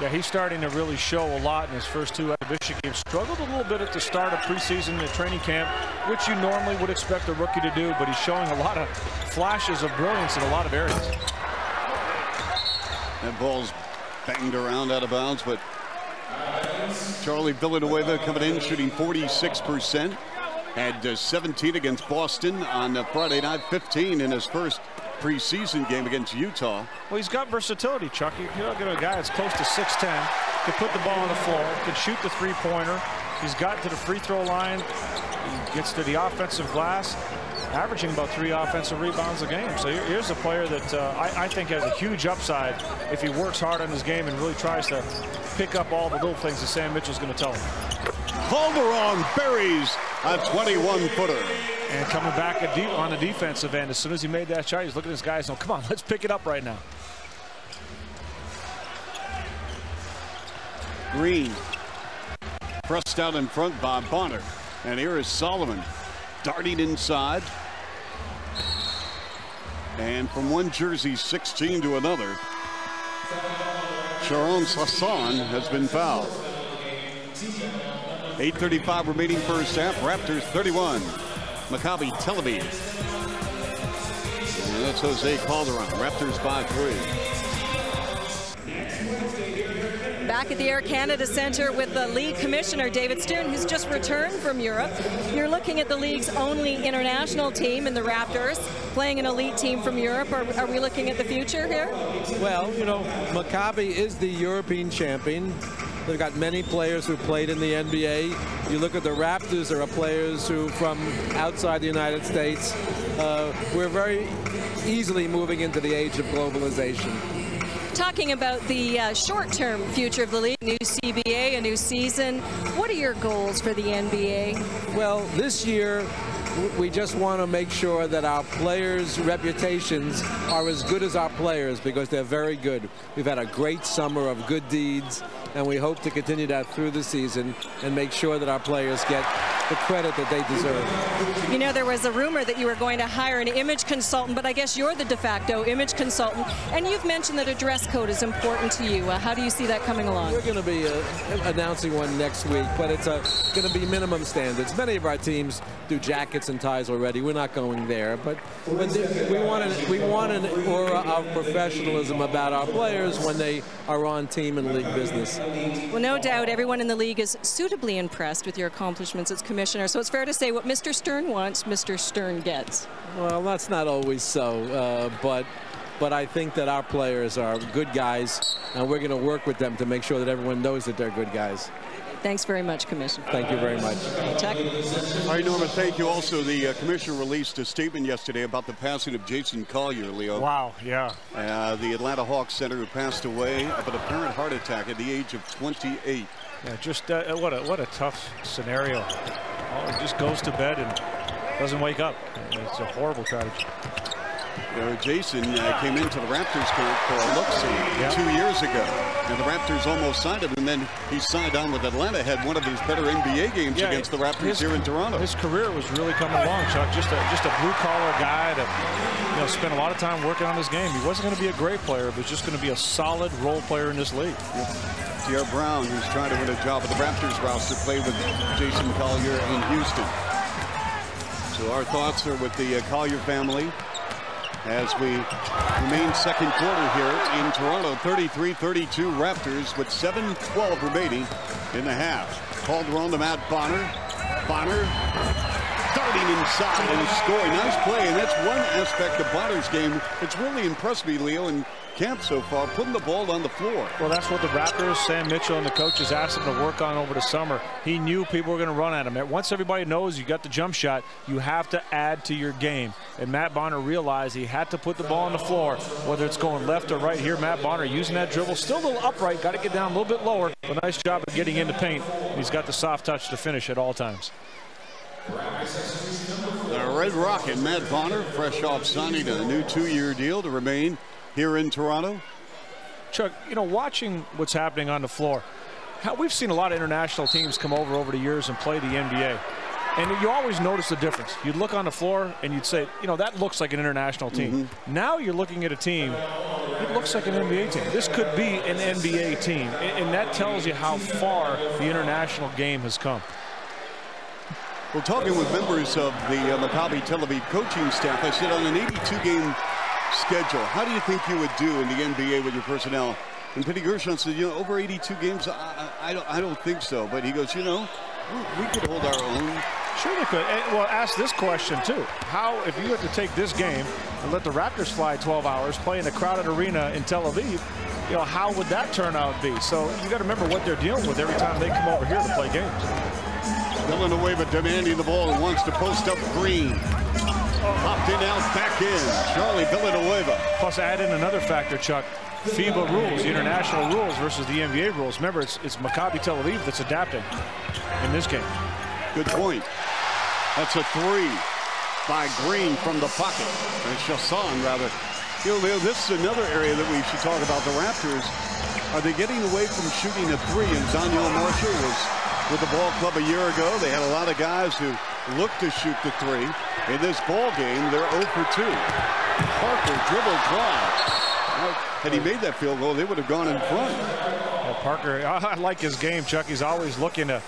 Yeah, he's starting to really show a lot in his first two exhibition games. Struggled a little bit at the start of preseason and training camp, which you normally would expect a rookie to do, but he's showing a lot of flashes of brilliance in a lot of areas. That ball's banged around out of bounds, but Charlie Villanueva coming in, shooting 46%. Had 17 against Boston on Friday night, 15 in his first preseason game against Utah. Well, he's got versatility, Chuck. You know, get a guy that's close to 6'10", can put the ball on the floor, can shoot the three-pointer. He's got to the free throw line. He gets to the offensive glass, averaging about 3 offensive rebounds a game. So here's a player that I think has a huge upside if he works hard on his game and really tries to pick up all the little things that Sam Mitchell's going to tell him. Calderon buries a 21-footer. And coming back on the defensive end, as soon as he made that shot, he's looking at his guys and, come on, let's pick it up right now. Green pressed out in front by Bonner. And here is Solomon darting inside. And from one jersey 16 to another, Sharon Sasson has been fouled. 8:35 remaining first half. Raptors 31. Maccabi Tel Aviv. And that's Jose Calderon. Raptors by 3. Back at the Air Canada Centre with the league commissioner, David Stern, who's just returned from Europe. You're looking at the league's only international team in the Raptors, playing an elite team from Europe. Are we looking at the future here? Well, you know, Maccabi is the European champion. They've got many players who played in the NBA. You look at the Raptors, there are players who from outside the United States. We're very easily moving into the age of globalization. Talking about the short-term future of the league, new CBA, a new season, what are your goals for the NBA? Well, this year, we just want to make sure that our players' reputations are as good as our players because they're very good. We've had a great summer of good deeds, and we hope to continue that through the season and make sure that our players get the credit that they deserve. You know, there was a rumor that you were going to hire an image consultant, but I guess you're the de facto image consultant, and you've mentioned that a dress code is important to you. How do you see that coming along? We're going to be announcing one next week, but it's going to be minimum standards. Many of our teams do jackets and ties already. We're not going there, but we want an aura of professionalism about our players when they are on team and league business. Well, no doubt everyone in the league is suitably impressed with your accomplishments as commissioner, so it's fair to say what Mr. Stern wants, Mr. Stern gets. Well, that's not always so, but I think that our players are good guys, and we're going to work with them to make sure that everyone knows that they're good guys. Thanks very much, Commissioner. Thank you very much. Check. All right, Norma, thank you. Also, the commissioner released a statement yesterday about the passing of Jason Collier, Leo. Wow, yeah. The Atlanta Hawks center who passed away of an apparent heart attack at the age of 28. Yeah, just what a tough scenario. He just goes to bed and doesn't wake up. It's a horrible tragedy. Jason came into the Raptors camp for a look-see 2 years ago. And the Raptors almost signed him, and then he signed on with Atlanta, had one of his better NBA games against the Raptors here in Toronto. His career was really coming along, Chuck. Just a blue-collar guy that spent a lot of time working on his game. He wasn't going to be a great player, but just going to be a solid role player in this league. T.R. Brown, who's trying to win a job with the Raptors roster, played with Jason Collier in Houston. So our thoughts are with the Collier family as we remain second quarter here in Toronto. 33-32 Raptors with 7:12 remaining in the half. Calderon to Matt Bonner. Bonner darting inside and scoring. Nice play, and that's one aspect of Bonner's game that's really impressed me, Leo, in camp so far, putting the ball on the floor. Well, that's what the Raptors, Sam Mitchell, and the coaches asked him to work on over the summer. He knew people were going to run at him. Once everybody knows you got the jump shot, you have to add to your game. And Matt Bonner realized he had to put the ball on the floor, whether it's going left or right. Here, Matt Bonner using that dribble, still a little upright, got to get down a little bit lower. A nice job of getting into paint. He's got the soft touch to finish at all times. The Red Rocket, Matt Bonner, fresh off signing a new 2-year deal to remain here in Toronto. Chuck, watching what's happening on the floor, we've seen a lot of international teams come over the years and play the NBA. And you always notice the difference. You'd look on the floor and you'd say, that looks like an international team. Now you're looking at a team, it looks like an NBA team. This could be an NBA team. And that tells you how far the international game has come. We're talking with members of the Maccabi Tel Aviv coaching staff. I said, on an 82-game schedule, how do you think you would do in the NBA with your personnel? And Penny Gershon said, over 82 games, I don't think so. But he goes, we could hold our own. Sure they could. Well, ask this question, too. How, if you had to take this game and let the Raptors fly 12 hours, play in a crowded arena in Tel Aviv, how would that turn out be? So you got to remember what they're dealing with every time they come over here to play games. Villanueva demanding the ball and wants to post up Green. Popped in, out, back in. Charlie Villanueva. Plus, add in another factor, Chuck. FIBA rules, the international rules versus the NBA rules. Remember, it's Maccabi Tel Aviv that's adapting in this game. Good point. That's a 3 by Green from the pocket. And Chasson, rather. Leo, this is another area that we should talk about. The Raptors, are they getting away from shooting a 3? And Daniel Marshall was with the ball club a year ago. They had a lot of guys who looked to shoot the 3. In this ball game, they're 0 for 2. Parker dribble drive. Had he made that field goal, they would have gone in front. Well, Parker, I like his game, Chuck. He's always looking to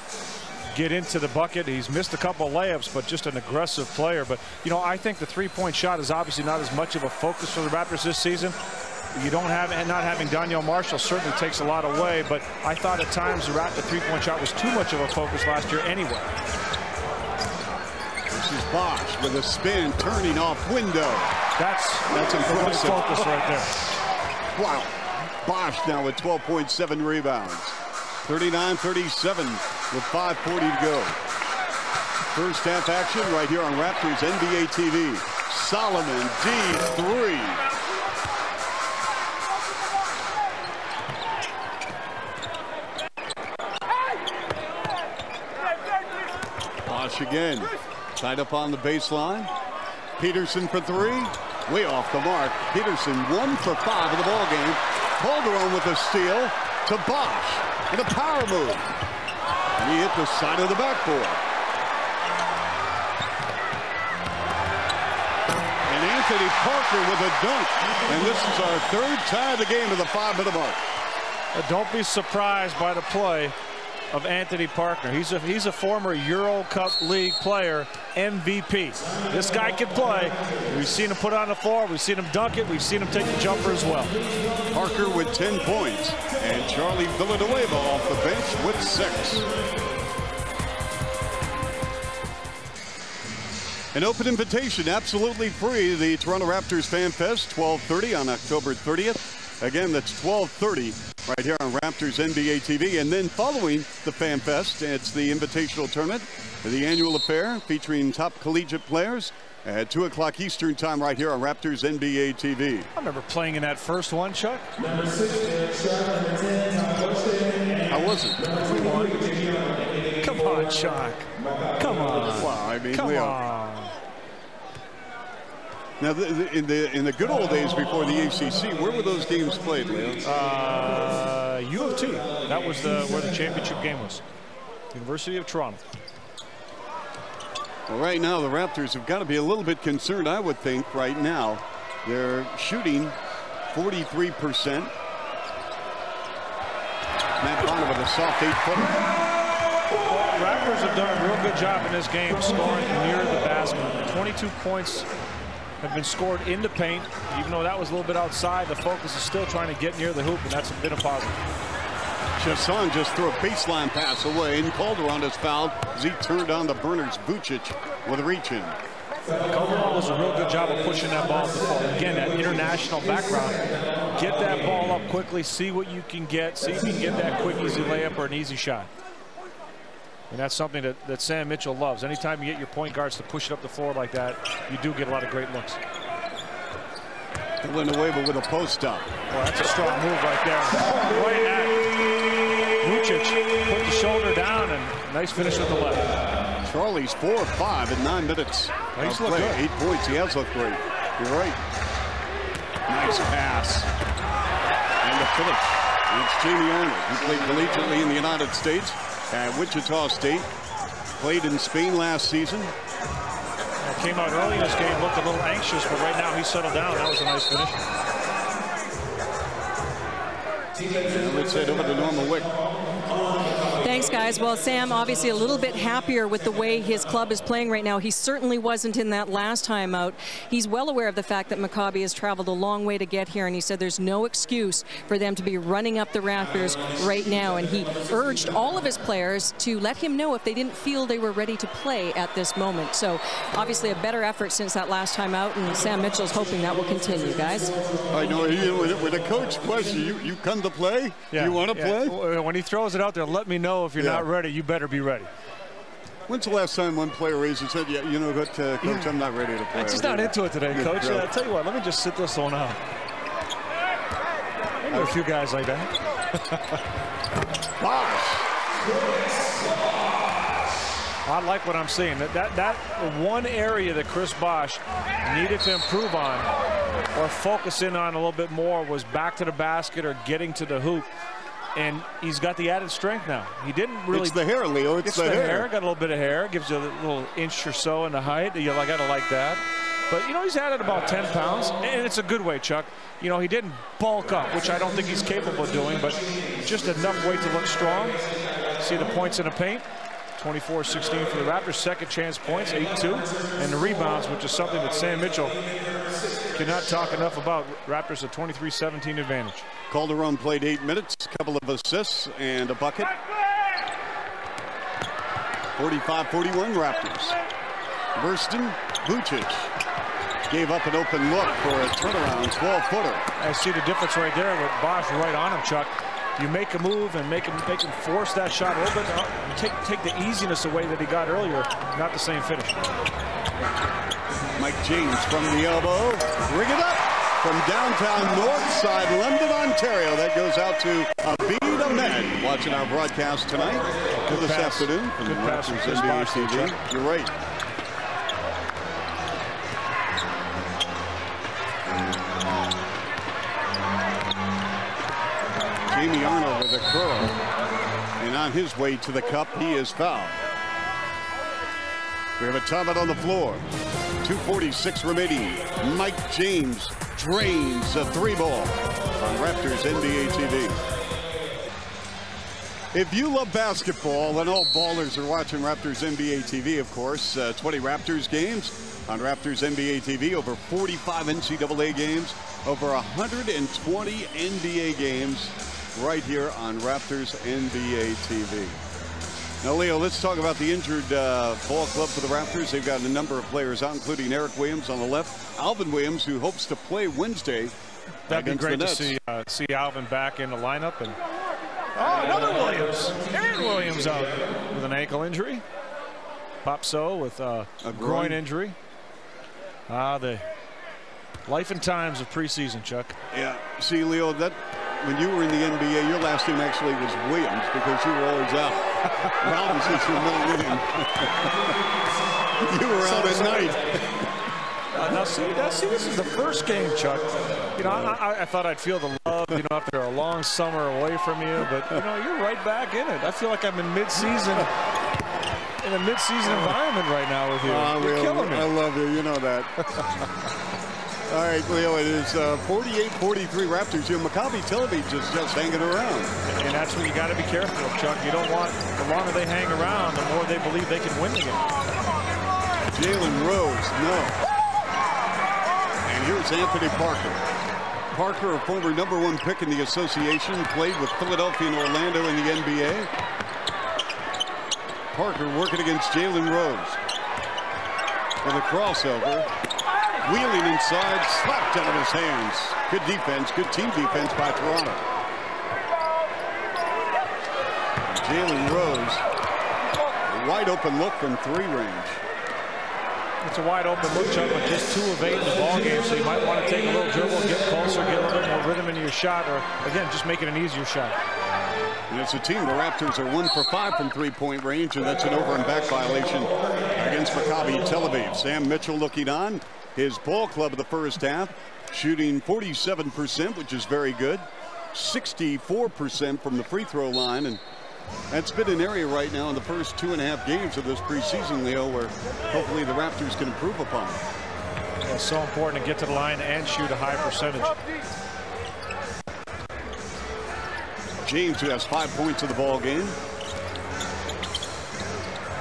get into the bucket. He's missed a couple of layups, but just an aggressive player. But, I think the three-point shot is obviously not as much of a focus for the Raptors this season. Not having Daniel Marshall certainly takes a lot away, but I thought at times the three-point shot was too much of a focus last year anyway. This is Bosh with a spin, turning off window. That's impressive. Focus right there. Wow. Bosh now with 12.7 rebounds. 39-37 with 5:40 to go. First half action right here on Raptors NBA TV. Solomon, D3. Bosh again. Tied up on the baseline. Peterson for 3. Way off the mark. Peterson 1 for 5 in the ball game. Calderon with a steal to Bosh. And a power move. And he hit the side of the backboard. And Anthony Parker with a dunk. And this is our 3rd tie of the game to the 5-minute mark. Don't be surprised by the play of Anthony Parker. He's a former Euro Cup League player, MVP. This guy can play. We've seen him put on the floor. We've seen him dunk it. We've seen him take the jumper as well. Parker with 10 points. And Charlie Villanueva off the bench with 6. An open invitation, absolutely free. The Toronto Raptors Fan Fest, 12:30 on October 30th Again, that's 12:30 right here on Raptors NBA TV. And then following the Fan Fest, it's the Invitational Tournament, the annual affair featuring top collegiate players at 2 o'clock Eastern time right here on Raptors NBA TV. I remember playing in that first one, Chuck. How was it? We won. Come on, Chuck. Come on. Well, I mean, Come on. Now, in the good old days before the ACC, where were those games played, Leo? U of T. That was where the championship game was. University of Toronto. Well, right now, the Raptors have got to be a little bit concerned, I would think, right now. They're shooting 43%. Matt Bonner with a soft 8-footer. Well, Raptors have done a real good job in this game scoring near the basket. 22 points have been scored in the paint. Even though that was a little bit outside, the focus is still trying to get near the hoop, and that's been a positive. Chasson just threw a baseline pass away, and Calderon is fouled as he turned on the burners. Vujcic with a reach-in. Calderon does a real good job of pushing that ball up the floor. Again, that international background. Get that ball up quickly, see what you can get, see if you can get that quick, easy layup or an easy shot. And that's something that Sam Mitchell loves. Anytime you get your point guards to push it up the floor like that, you do get a lot of great looks. Villanueva with a post up. Well, that's a strong move right there. Right at Vujcic. Put the shoulder down and nice finish with the left. Charlie's 4 of 5 in 9 minutes. He's looked good. 8 points. He has looked great. You're right. Nice pass. And the finish. It's Jamie Arnold, who played collegiately in the United States at Wichita State. Played in Spain last season. Came out early in this game, looked a little anxious, but right now he's settled down. That was a nice finish. Let's head over to Norma Wick. Thanks, guys. Well, Sam, obviously a little bit happier with the way his club is playing right now. He certainly wasn't in that last time out. He's well aware of the fact that Maccabi has traveled a long way to get here, and he said there's no excuse for them to be running up the Raptors right now. And he urged all of his players to let him know if they didn't feel they were ready to play at this moment. So obviously a better effort since that last time out, and Sam Mitchell's hoping that will continue, guys. I know, when a coach questions you come to play? Yeah, you want to play? When he throws it out there, let me know if you're not ready. You better be ready. When's the last time one player raised and said, yeah, you know what, Coach, I'm not ready to play? I'm just not into it today, Coach. I'll tell you what, let me just sit this one out. I know a few guys like that. Bosh. I like what I'm seeing. That one area that Chris Bosh needed to improve on or focus in on a little bit more was back to the basket or getting to the hoop. And he's got the added strength now. He didn't really. It's the hair, Leo. It's the hair. Got a little bit of hair. Gives you a little inch or so in the height. You gotta like that. But you know, he's added about 10 pounds, and it's a good way, Chuck. You know, he didn't bulk up, which I don't think he's capable of doing, but just enough weight to look strong. See the points in the paint. 24-16 for the Raptors. Second chance points, 8-2, and the rebounds, which is something that Sam Mitchell cannot talk enough about. Raptors a 23-17 advantage. Calderon played 8 minutes, a couple of assists and a bucket. 45-41 Raptors. Burston, Vujcic gave up an open look for a turnaround 12-footer. I see the difference right there with Bosh right on him, Chuck. You make a move and make him force that shot a little bit. Take the easiness away that he got earlier. Not the same finish. Mike James from the elbow. Ring it up from downtown north side London, Ontario. That goes out to Aviv Ahmed watching our broadcast tonight. This afternoon from the Raptors NBA TV. You're right. Jamie Arnold with a curl, and on his way to the cup, he is fouled. We have a timeout on the floor. 2:46 remaining. Mike James drains a 3-ball on Raptors NBA TV. If you love basketball, and all ballers are watching Raptors NBA TV, of course, 20 Raptors games on Raptors NBA TV, over 45 NCAA games, over 120 NBA games, right here on Raptors NBA TV. Now, Leo, let's talk about the injured ball club for the Raptors. They've got a number of players out, including Eric Williams on the left, Alvin Williams, who hopes to play Wednesday That'd be great to see Alvin back in the lineup. And another Williams. Aaron Williams out with an ankle injury. Popso with a groin injury. The life and times of preseason, Chuck. Yeah. See, Leo, that when you were in the NBA, your last name actually was Williams because you were always out. Rollins is your middle name. You were out at night. Now see, this is the first game, Chuck. You know, I thought I'd feel the love, you know, after a long summer away from you, but you know, you're right back in it. I feel like I'm in mid-season, in a mid-season environment right now with you. You're killing me. I love you. You know that. All right, Leo, it is 48-43 Raptors here. Maccabi Tel Aviv just hanging around. And that's what you got to be careful of, Chuck. You don't want, the longer they hang around, the more they believe they can win the game. Jalen Rose, no. And here's Anthony Parker. Parker, a former #1 pick in the association, played with Philadelphia and Orlando in the NBA. Parker working against Jalen Rose. For the crossover. Wheeling inside, slapped out of his hands. Good defense, good team defense by Toronto. Jalen Rose, a wide open look from 3 range. It's a wide open look, Chuck, but just 2 of 8 in the ball game, so you might want to take a little dribble, get closer, get a little bit more rhythm into your shot, or again, just make it an easier shot. And as a team, the Raptors are 1 for 5 from 3-point range, and that's an over and back violation against Maccabi Tel Aviv. Sam Mitchell looking on. His ball club of the first half, shooting 47%, which is very good. 64% from the free throw line, and that's been an area right now in the first 2.5 games of this preseason, Leo, where hopefully the Raptors can improve upon it. It's so important to get to the line and shoot a high percentage. James, who has 5 points in the ball game.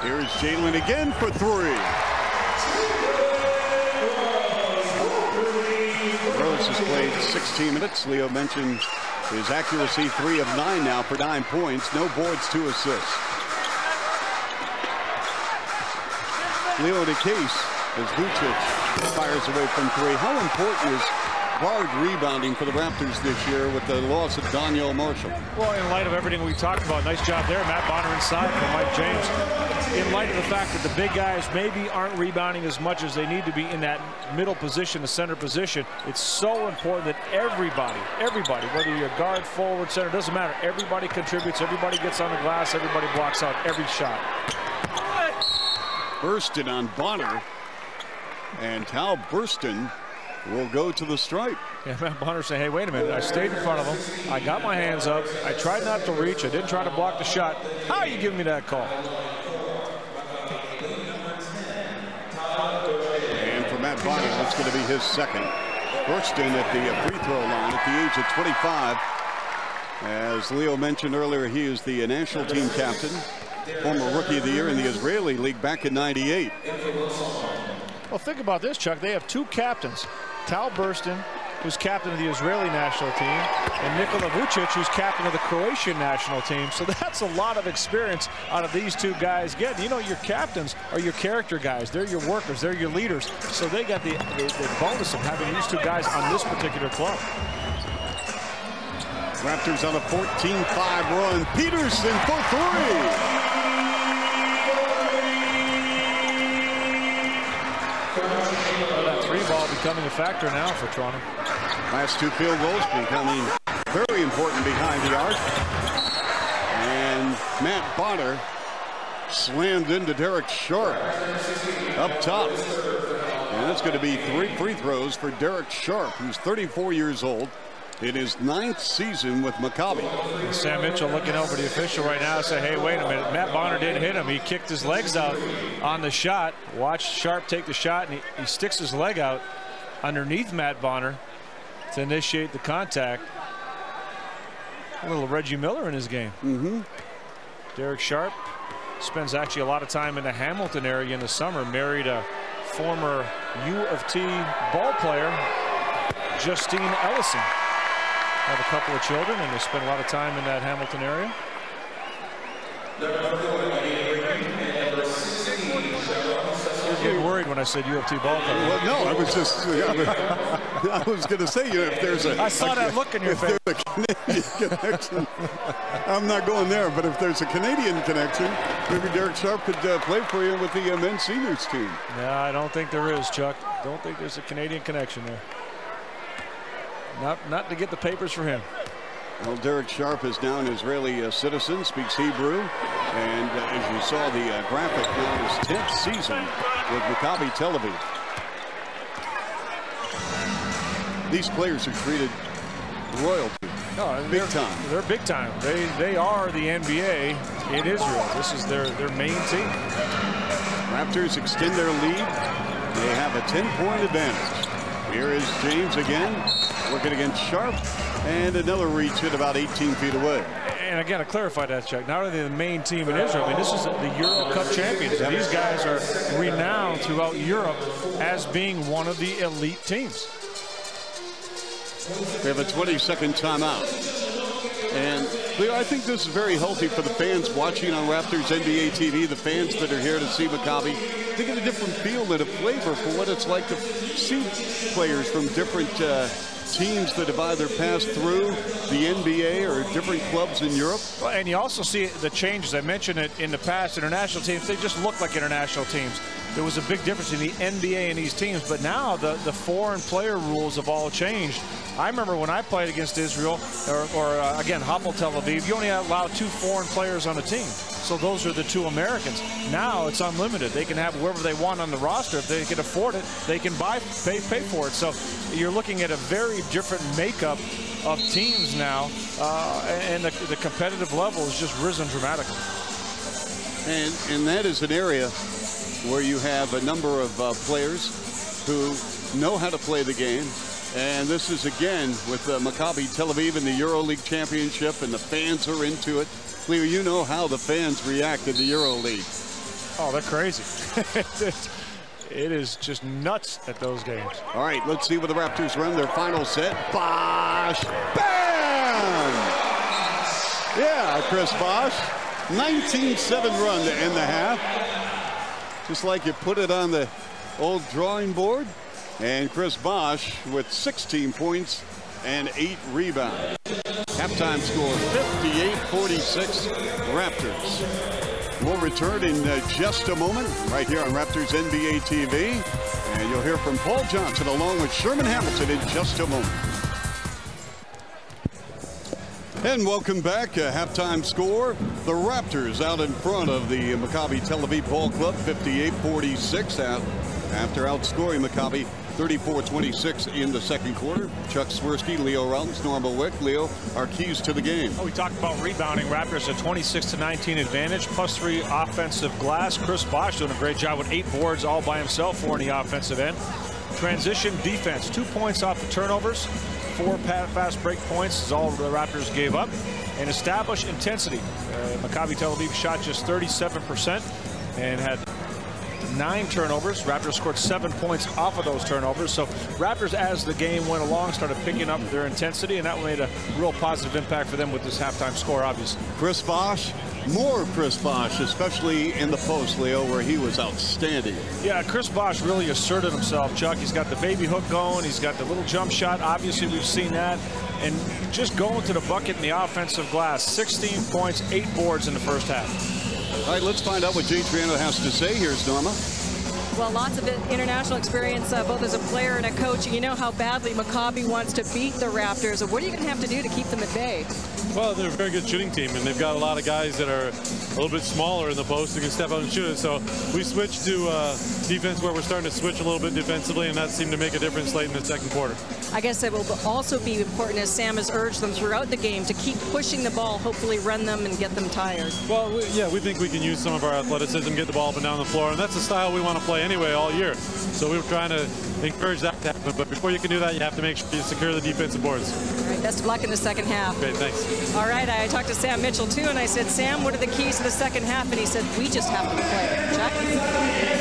Here's Jalen again for 3. Rose has played 16 minutes. Leo mentioned his accuracy 3 of 9 now for 9 points. No boards, 2 assists. Leo in a case as Vujcic fires away from 3. How important is guard rebounding for the Raptors this year with the loss of Daniel Marshall? Well, in light of everything we talked about, nice job there, Matt Bonner inside for Mike James. In light of the fact that the big guys maybe aren't rebounding as much as they need to be in that middle position, the center position, it's so important that everybody, whether you're guard, forward, center, doesn't matter. Everybody contributes, everybody gets on the glass, everybody blocks out every shot. Burston on Bonner, and Tal Burston will go to the stripe. Yeah, Matt Bonner saying, hey, wait a minute. I stayed in front of him. I got my hands up. I tried not to reach. I didn't try to block the shot. How are you giving me that call? And for Matt Bonner, that's going to be his second. Burston at the free throw line at the age of 25. As Leo mentioned earlier, he is the national team captain, former rookie of the year in the Israeli League back in '98. Well, think about this, Chuck. They have 2 captains. Tal Burston, who's captain of the Israeli national team, and Nikola Vujcic, who's captain of the Croatian national team. So that's a lot of experience out of these 2 guys getting. You know, your captains are your character guys. They're your workers. They're your leaders. So they got the bonus of having these 2 guys on this particular club. Raptors on a 14-5 run. Peterson for 3. That 3 ball becoming a factor now for Toronto. Last 2 field goals becoming very important behind the arc. And Matt Bonner slammed into Derek Sharp up top. And that's going to be 3 free throws for Derek Sharp, who's 34 years old. In his 9th season with Maccabi. Sam Mitchell looking over the official right now and say, hey, wait a minute. Matt Bonner didn't hit him. He kicked his legs out on the shot. Watch Sharp take the shot, and he sticks his leg out underneath Matt Bonner to initiate the contact. A little Reggie Miller in his game. Derek Sharp spends actually a lot of time in the Hamilton area in the summer. Married a former U of T ball player, Justine Ellison. Have a couple of children, and they spend a lot of time in that Hamilton area. getting worried when I said U of T ball club. Well, no, I was just, I was going to say, if there's a... I saw that look in your face. If there's a Canadian connection, I'm not going there, but if there's a Canadian connection, maybe Derek Sharp could play for you with the men's seniors team. Yeah, I don't think there is, Chuck. Don't think there's a Canadian connection there. Not to get the papers for him. Well, Derek Sharp is now an Israeli citizen, speaks Hebrew, and as you saw the graphic, now his 10th season with Maccabi Tel Aviv. These players are treated royalty. No, big time. They're big time. They are the NBA in Israel. This is their main team. Raptors extend their lead. They have a 10-point advantage. Here is James again, working against Sharp, and another reach at about 18 feet away. And again, to clarify that, Chuck, not only the main team in Israel, I mean, this is the Euro Cup champions. And these guys are renowned throughout Europe as being one of the elite teams. We have a 20-second timeout. And Leo, I think this is very healthy for the fans watching on Raptors NBA TV, the fans that are here to see Maccabi. They get a different feel and a flavor for what it's like to see players from different teams that have either passed through the NBA or different clubs in Europe. Well, and you also see the changes. I mentioned it in the past. International teams, they just look like international teams. There was a big difference in the NBA and these teams, but now the foreign player rules have all changed. I remember when I played against Israel, or again, Hapoel Tel Aviv, you only allowed 2 foreign players on a team. So those are the 2 Americans. Now it's unlimited. They can have whoever they want on the roster. If they can afford it, they can pay for it. So you're looking at a very different makeup of teams now, and the competitive level has just risen dramatically. And that is an area where you have a number of players who know how to play the game. And this is again with Maccabi Tel Aviv in the EuroLeague Championship, and the fans are into it. Leo, you know how the fans react in the EuroLeague. Oh, they're crazy. It is just nuts at those games. All right, let's see what the Raptors run their final set. Bosh! Bam! Yeah, Chris Bosh. 19-7 run to end the half. Just like you put it on the old drawing board. And Chris Bosh with 16 points and 8 rebounds. Halftime score 58-46 Raptors. We'll return in just a moment right here on Raptors NBA TV. And you'll hear from Paul Johnson along with Sherman Hamilton in just a moment. And welcome back. Halftime score. The Raptors out in front of the Maccabi Tel Aviv Ball Club 58-46 after outscoring Maccabi 34-26 in the second quarter. Chuck Swirsky, Leo Rollins, Normal Wick. Leo, our keys to the game. We talked about rebounding. Raptors a 26-19 advantage, +3 offensive glass. Chris Bosh doing a great job with 8 boards all by himself, 4 on the offensive end. Transition defense, 2 points off the turnovers, 4 fast break points is all the Raptors gave up. And establish intensity. Maccabi Tel Aviv shot just 37% and had 9 turnovers. Raptors scored 7 points off of those turnovers. So Raptors, as the game went along, started picking up their intensity, and that made a real positive impact for them with this halftime score, obviously. Chris Bosh, more Chris Bosh, especially in the post, Leo, where he was outstanding. Yeah, Chris Bosh really asserted himself, Chuck. He's got the baby hook going. He's got the little jump shot. Obviously, we've seen that. And just going to the bucket in the offensive glass, 16 points, 8 boards in the first half. All right, let's find out what Jay Triano has to say. Here's Norma. Well, lots of international experience, both as a player and a coach. You know how badly Maccabi wants to beat the Raptors. So what are you going to have to do to keep them at bay? Well, they're a very good shooting team, and they've got a lot of guys that are a little bit smaller in the post who can step out and shoot it. So we switched to defense where we're starting to switch a little bit defensively, and that seemed to make a difference late in the second quarter. I guess it will also be important, as Sam has urged them throughout the game, to keep pushing the ball, hopefully run them and get them tired. Well, we think we can use some of our athleticism, get the ball up and down the floor, and that's the style we want to play anyway all year. So we were trying to encourage that to happen, but before you can do that, you have to make sure you secure the defensive boards. All right, best of luck in the second half. Great, thanks. All right, I talked to Sam Mitchell too, and I said, Sam, what are the keys to the second half? And he said, we just have to play. Chuck?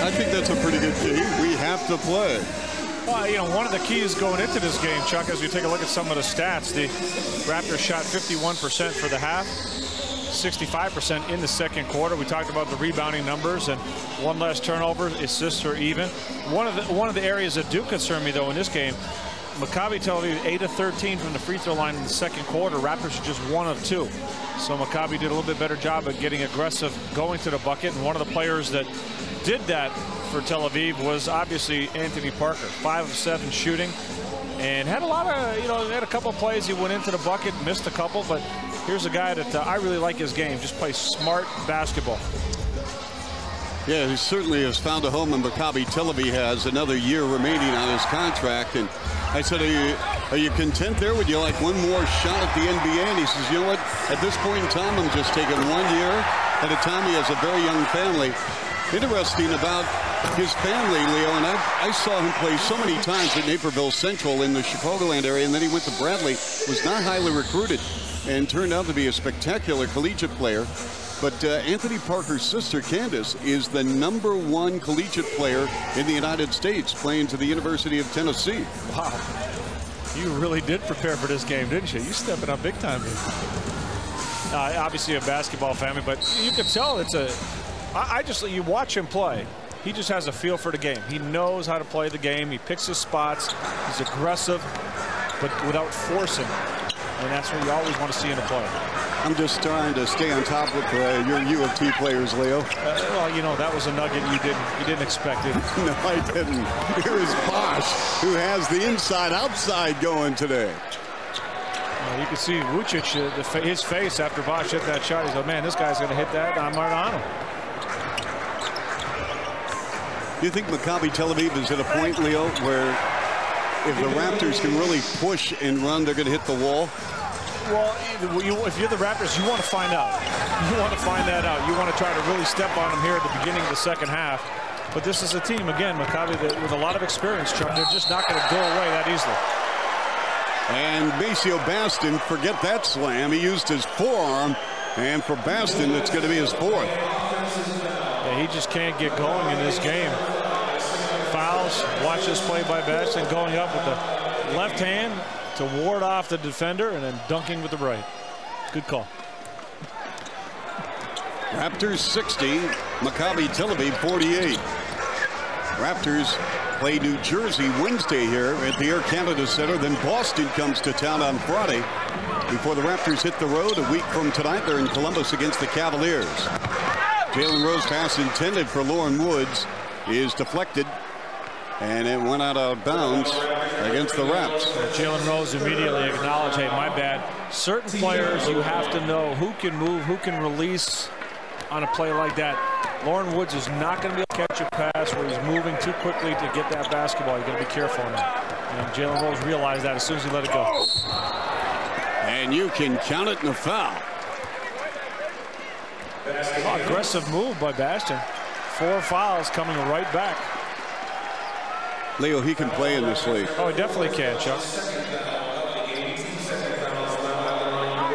I think that's a pretty good key. We have to play. Well, you know, one of the keys going into this game, Chuck, as we take a look at some of the stats, the Raptors shot 51% for the half, 65% in the second quarter. We talked about the rebounding numbers and one less turnover. Assists are even. One of the areas that do concern me though in this game, Maccabi Tel Aviv 8 of 13 from the free throw line in the second quarter. Raptors are just 1 of 2. So Maccabi did a little bit better job of getting aggressive, going to the bucket. And one of the players that did that for Tel Aviv was obviously Anthony Parker. 5 of 7 shooting, and had a lot of, had a couple of plays. He went into the bucket, missed a couple, but here's a guy that I really like his game. Just plays smart basketball. Yeah, he certainly has found a home, and Maccabi Tel Aviv has another year remaining on his contract. And I said, are you content there? Would you like one more shot at the NBA? And he says, you know what? At this point in time, I'm just taking 1 year at a time. He has a very young family. Interesting about his family, Leo, and I saw him play so many times at Naperville Central in the Chicagoland area, and then he went to Bradley, was not highly recruited, and turned out to be a spectacular collegiate player. But Anthony Parker's sister, Candace, is the #1 collegiate player in the United States, playing to the University of Tennessee. Wow. You really did prepare for this game, didn't you? You stepping up big time. Obviously a basketball family, but you can tell it's you watch him play. He just has a feel for the game. He knows how to play the game. He picks his spots. He's aggressive, but without forcing. And that's what you always want to see in a player. I'm just trying to stay on top with your U of T players, Leo. Well, that was a nugget you didn't expect it. No, I didn't. Here is Bosh, who has the inside-outside going today. You can see Vujcic, his face after Bosh hit that shot. He's like, man, this guy's going to hit that. I'm right on him. Do you think Maccabi Tel Aviv is at a point, Leo, where if the Raptors can really push and run, they're going to hit the wall? Well, if you're the Raptors, you want to find out. You want to find that out. You want to try to really step on them here at the beginning of the second half. But this is a team, again, Maccabi, with a lot of experience, Chuck. They're just not going to go away that easily. And Maceo Baston, forget that slam. He used his forearm. And for Baston, it's going to be his 4th. Yeah, he just can't get going in this game. Fouls. Watch this play by Baston, going up with the left hand to ward off the defender and then dunking with the right. Good call. Raptors 60, Maccabi Tel Aviv 48. Raptors play New Jersey Wednesday here at the Air Canada Center. Then Boston comes to town on Friday before the Raptors hit the road a week from tonight. They're in Columbus against the Cavaliers. Jalen Rose pass intended for Lauren Woods is deflected, and it went out of bounds against the Raps. Jalen Rose immediately acknowledged, hey, my bad. Certain players, you have to know who can move, who can release on a play like that. Lauren Woods is not going to be able to catch a pass where he's moving too quickly to get that basketball. You're going to be careful on that. And Jalen Rose realized that as soon as he let it go. And you can count it in a foul. Aggressive move by Baston. 4 fouls coming right back. Leo, he can play in this league. Oh, he definitely can, Chuck.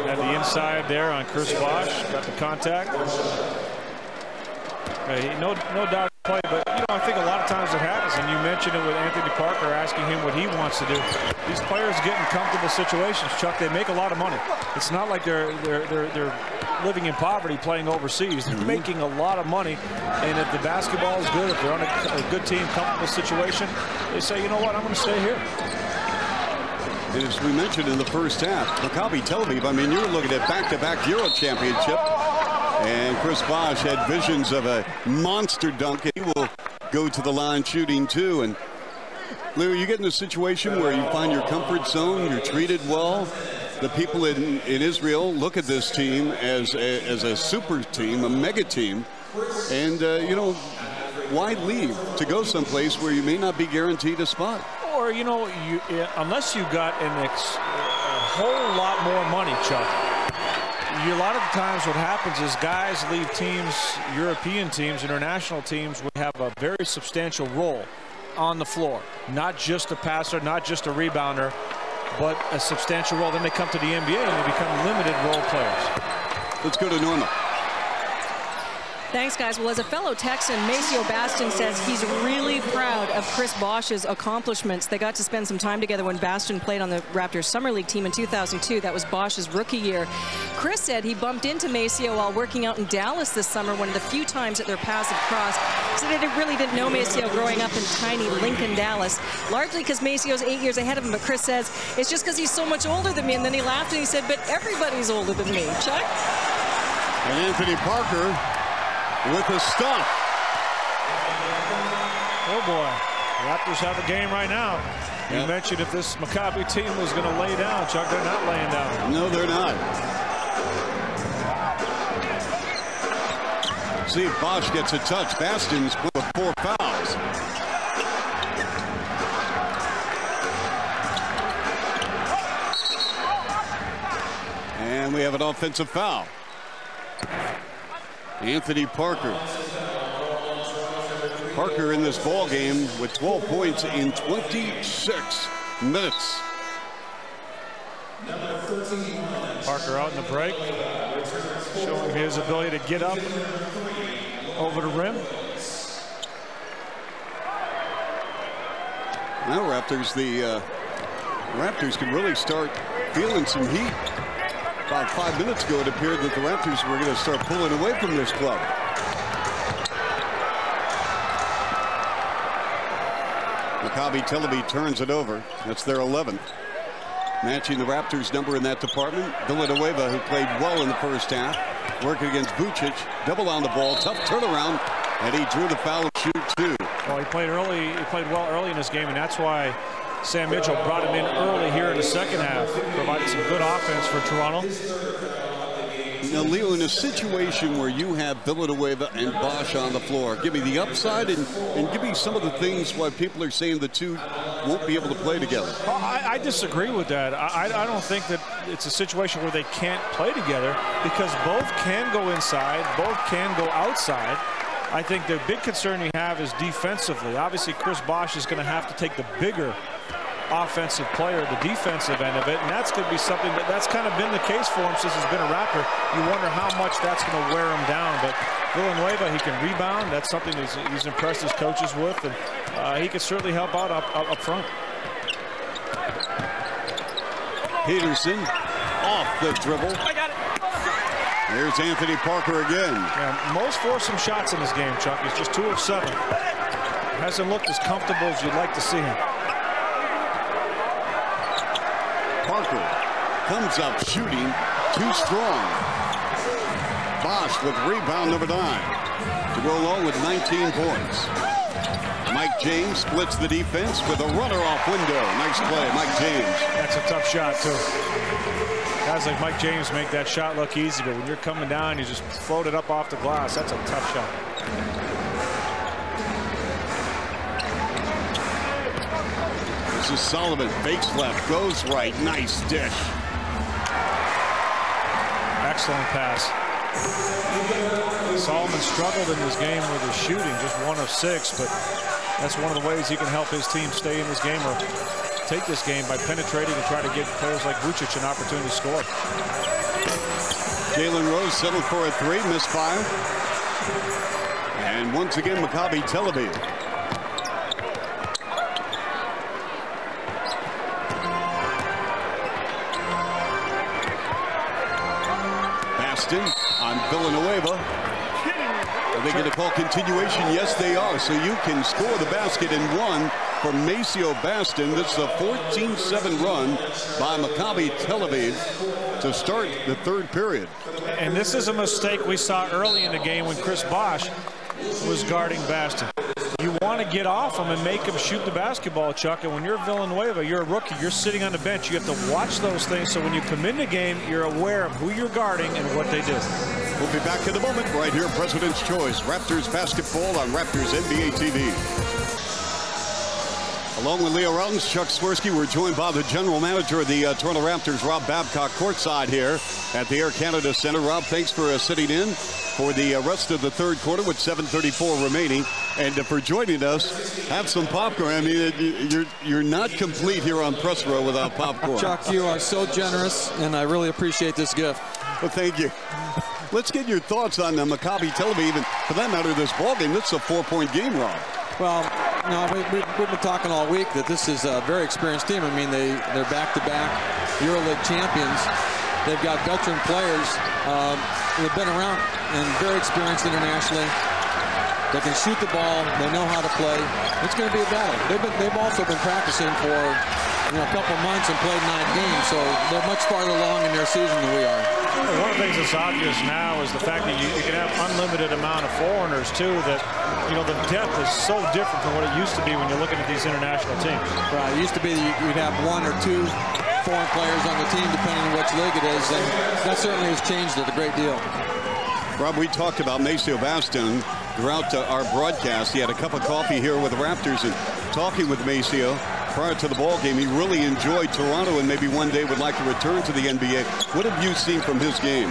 Had the inside there on Chris Bosh. Got the contact. No doubt play, but I think a lot of times it happens, and you mentioned it with Anthony Parker asking him what he wants to do. These players get in comfortable situations, Chuck. They make a lot of money. It's not like they're living in poverty playing overseas. They're making a lot of money, and if the basketball is good, if they're on a good team, comfortable situation, they say, you know what, I'm going to stay here. As we mentioned in the first half, Maccabi Tel Aviv, I mean, you're looking at back-to-back Euro championship. And Chris Bosh had visions of a monster dunk, and he will go to the line shooting too. And Lou, you get in a situation where you find your comfort zone, you're treated well. The people in Israel look at this team as a super team, a mega team. And, why leave to go someplace where you may not be guaranteed a spot? Or, unless you got a whole lot more money, Chuck. A lot of the times what happens is guys leave teams, European teams, international teams, would have a very substantial role on the floor. Not just a passer, not just a rebounder, but a substantial role. Then they come to the NBA and they become limited role players. Let's go to Norma. Thanks, guys. Well, as a fellow Texan, Maceo Baston says he's really proud of Chris Bosh's accomplishments. They got to spend some time together when Baston played on the Raptors Summer League team in 2002. That was Bosh's rookie year. Chris said he bumped into Maceo while working out in Dallas this summer, one of the few times that their paths have crossed. He said he really didn't know Maceo growing up in tiny Lincoln, Dallas, largely because Maceo's 8 years ahead of him. But Chris says it's just because he's so much older than me. And then he laughed and he said, but everybody's older than me. Chuck? And Anthony Parker with the stuff. Oh boy, Raptors have a game right now. You mentioned if this Maccabi team was going to lay down, Chuck, they're not laying down. No, they're not. See if Bosh gets a touch. Baston's with 4 fouls. And we have an offensive foul. Anthony Parker. Parker in this ball game with 12 points in 26 minutes. Parker out in the break, showing his ability to get up over the rim. Now Raptors, the Raptors can really start feeling some heat. About 5 minutes ago, it appeared that the Raptors were going to start pulling away from this club. Maccabi Tel Aviv turns it over. That's their 11th. Matching the Raptors' number in that department, Villanueva, who played well in the first half, working against Vujcic, double on the ball, tough turnaround, and he drew the foul and shoot 2. Well, he played early. He played well early in this game, and that's why Sam Mitchell brought him in early here in the second half, provided some good offense for Toronto. Now, Leo, in a situation where you have Villanueva and Bosh on the floor, give me the upside and give me some of the things why people are saying the two won't be able to play together. Well, I disagree with that. I don't think that it's a situation where they can't play together, because both can go inside, both can go outside. I think the big concern you have is defensively. Obviously, Chris Bosh is going to have to take the bigger offensive player, the defensive end of it, and that's going to be something that's kind of been the case for him since he's been a Raptor. You wonder how much that's going to wear him down, but Villanueva, he can rebound. That's something he's impressed his coaches with, and he can certainly help out up front. Peterson off the dribble. I got it. Here's Anthony Parker again. Yeah, most foursome shots in this game, Chuck. He's just 2 of 7. Hasn't looked as comfortable as you'd like to see him. Parker comes up shooting, too strong. Bosh with rebound number 9 to go along with 19 points. Mike James splits the defense with a runner off window. Nice play, Mike James. That's a tough shot, too. Guys like Mike James make that shot look easy, but when you're coming down, you just float it up off the glass. That's a tough shot. This is Sullivan, fakes left, goes right, nice dish. Excellent pass. Solomon struggled in this game with his shooting, just 1 of 6, but that's one of the ways he can help his team stay in this game or take this game, by penetrating and try to give players like Vujcic an opportunity to score. Jalen Rose settled for a 3, misfire. And once again, Maccabi Tel Aviv. Baston on Villanueva. Are they going to call continuation? Yes, they are. So you can score the basket in 1 for Maceo Baston. This is a 14-7 run by Maccabi Tel Aviv to start the 3rd period. And this is a mistake we saw early in the game when Chris Bosh was guarding Baston. You want to get off him and make him shoot the basketball, Chuck. And when you're Villanueva, you're a rookie, you're sitting on the bench. You have to watch those things, so when you come in the game, you're aware of who you're guarding and what they do. We'll be back in a moment right here, President's Choice. Raptors basketball on Raptors NBA TV. Along with Leo Routens, Chuck Swirsky, we're joined by the general manager of the Toronto Raptors, Rob Babcock, courtside here at the Air Canada Center. Rob, thanks for sitting in for the rest of the 3rd quarter with 7:34 remaining. And for joining us, have some popcorn. I mean, you're not complete here on Press Row without popcorn. Chuck, you are so generous, and I really appreciate this gift. Well, thank you. Let's get your thoughts on Maccabi Tel Aviv, and for that matter, this ball game. This is a 4-point game, Rob. Well, no, we've been talking all week that this is a very experienced team. I mean, they're back-to-back EuroLeague champions. They've got veteran players who have been around and very experienced internationally. They can shoot the ball. They know how to play. It's going to be a battle. They've also been practicing for a couple months and played 9 games, so they're much farther along in their season than we are. One of the things that's obvious now is the fact that you can have unlimited amount of foreigners too. That the depth is so different from what it used to be when you're looking at these international teams. Right. It used to be you'd have 1 or 2 foreign players on the team, depending on which league it is, and that certainly has changed it a great deal. Rob, we talked about Maceo Baston throughout our broadcast. He had a cup of coffee here with the Raptors, and talking with Maceo prior to the ball game, he really enjoyed Toronto and maybe one day would like to return to the NBA. What have you seen from his game?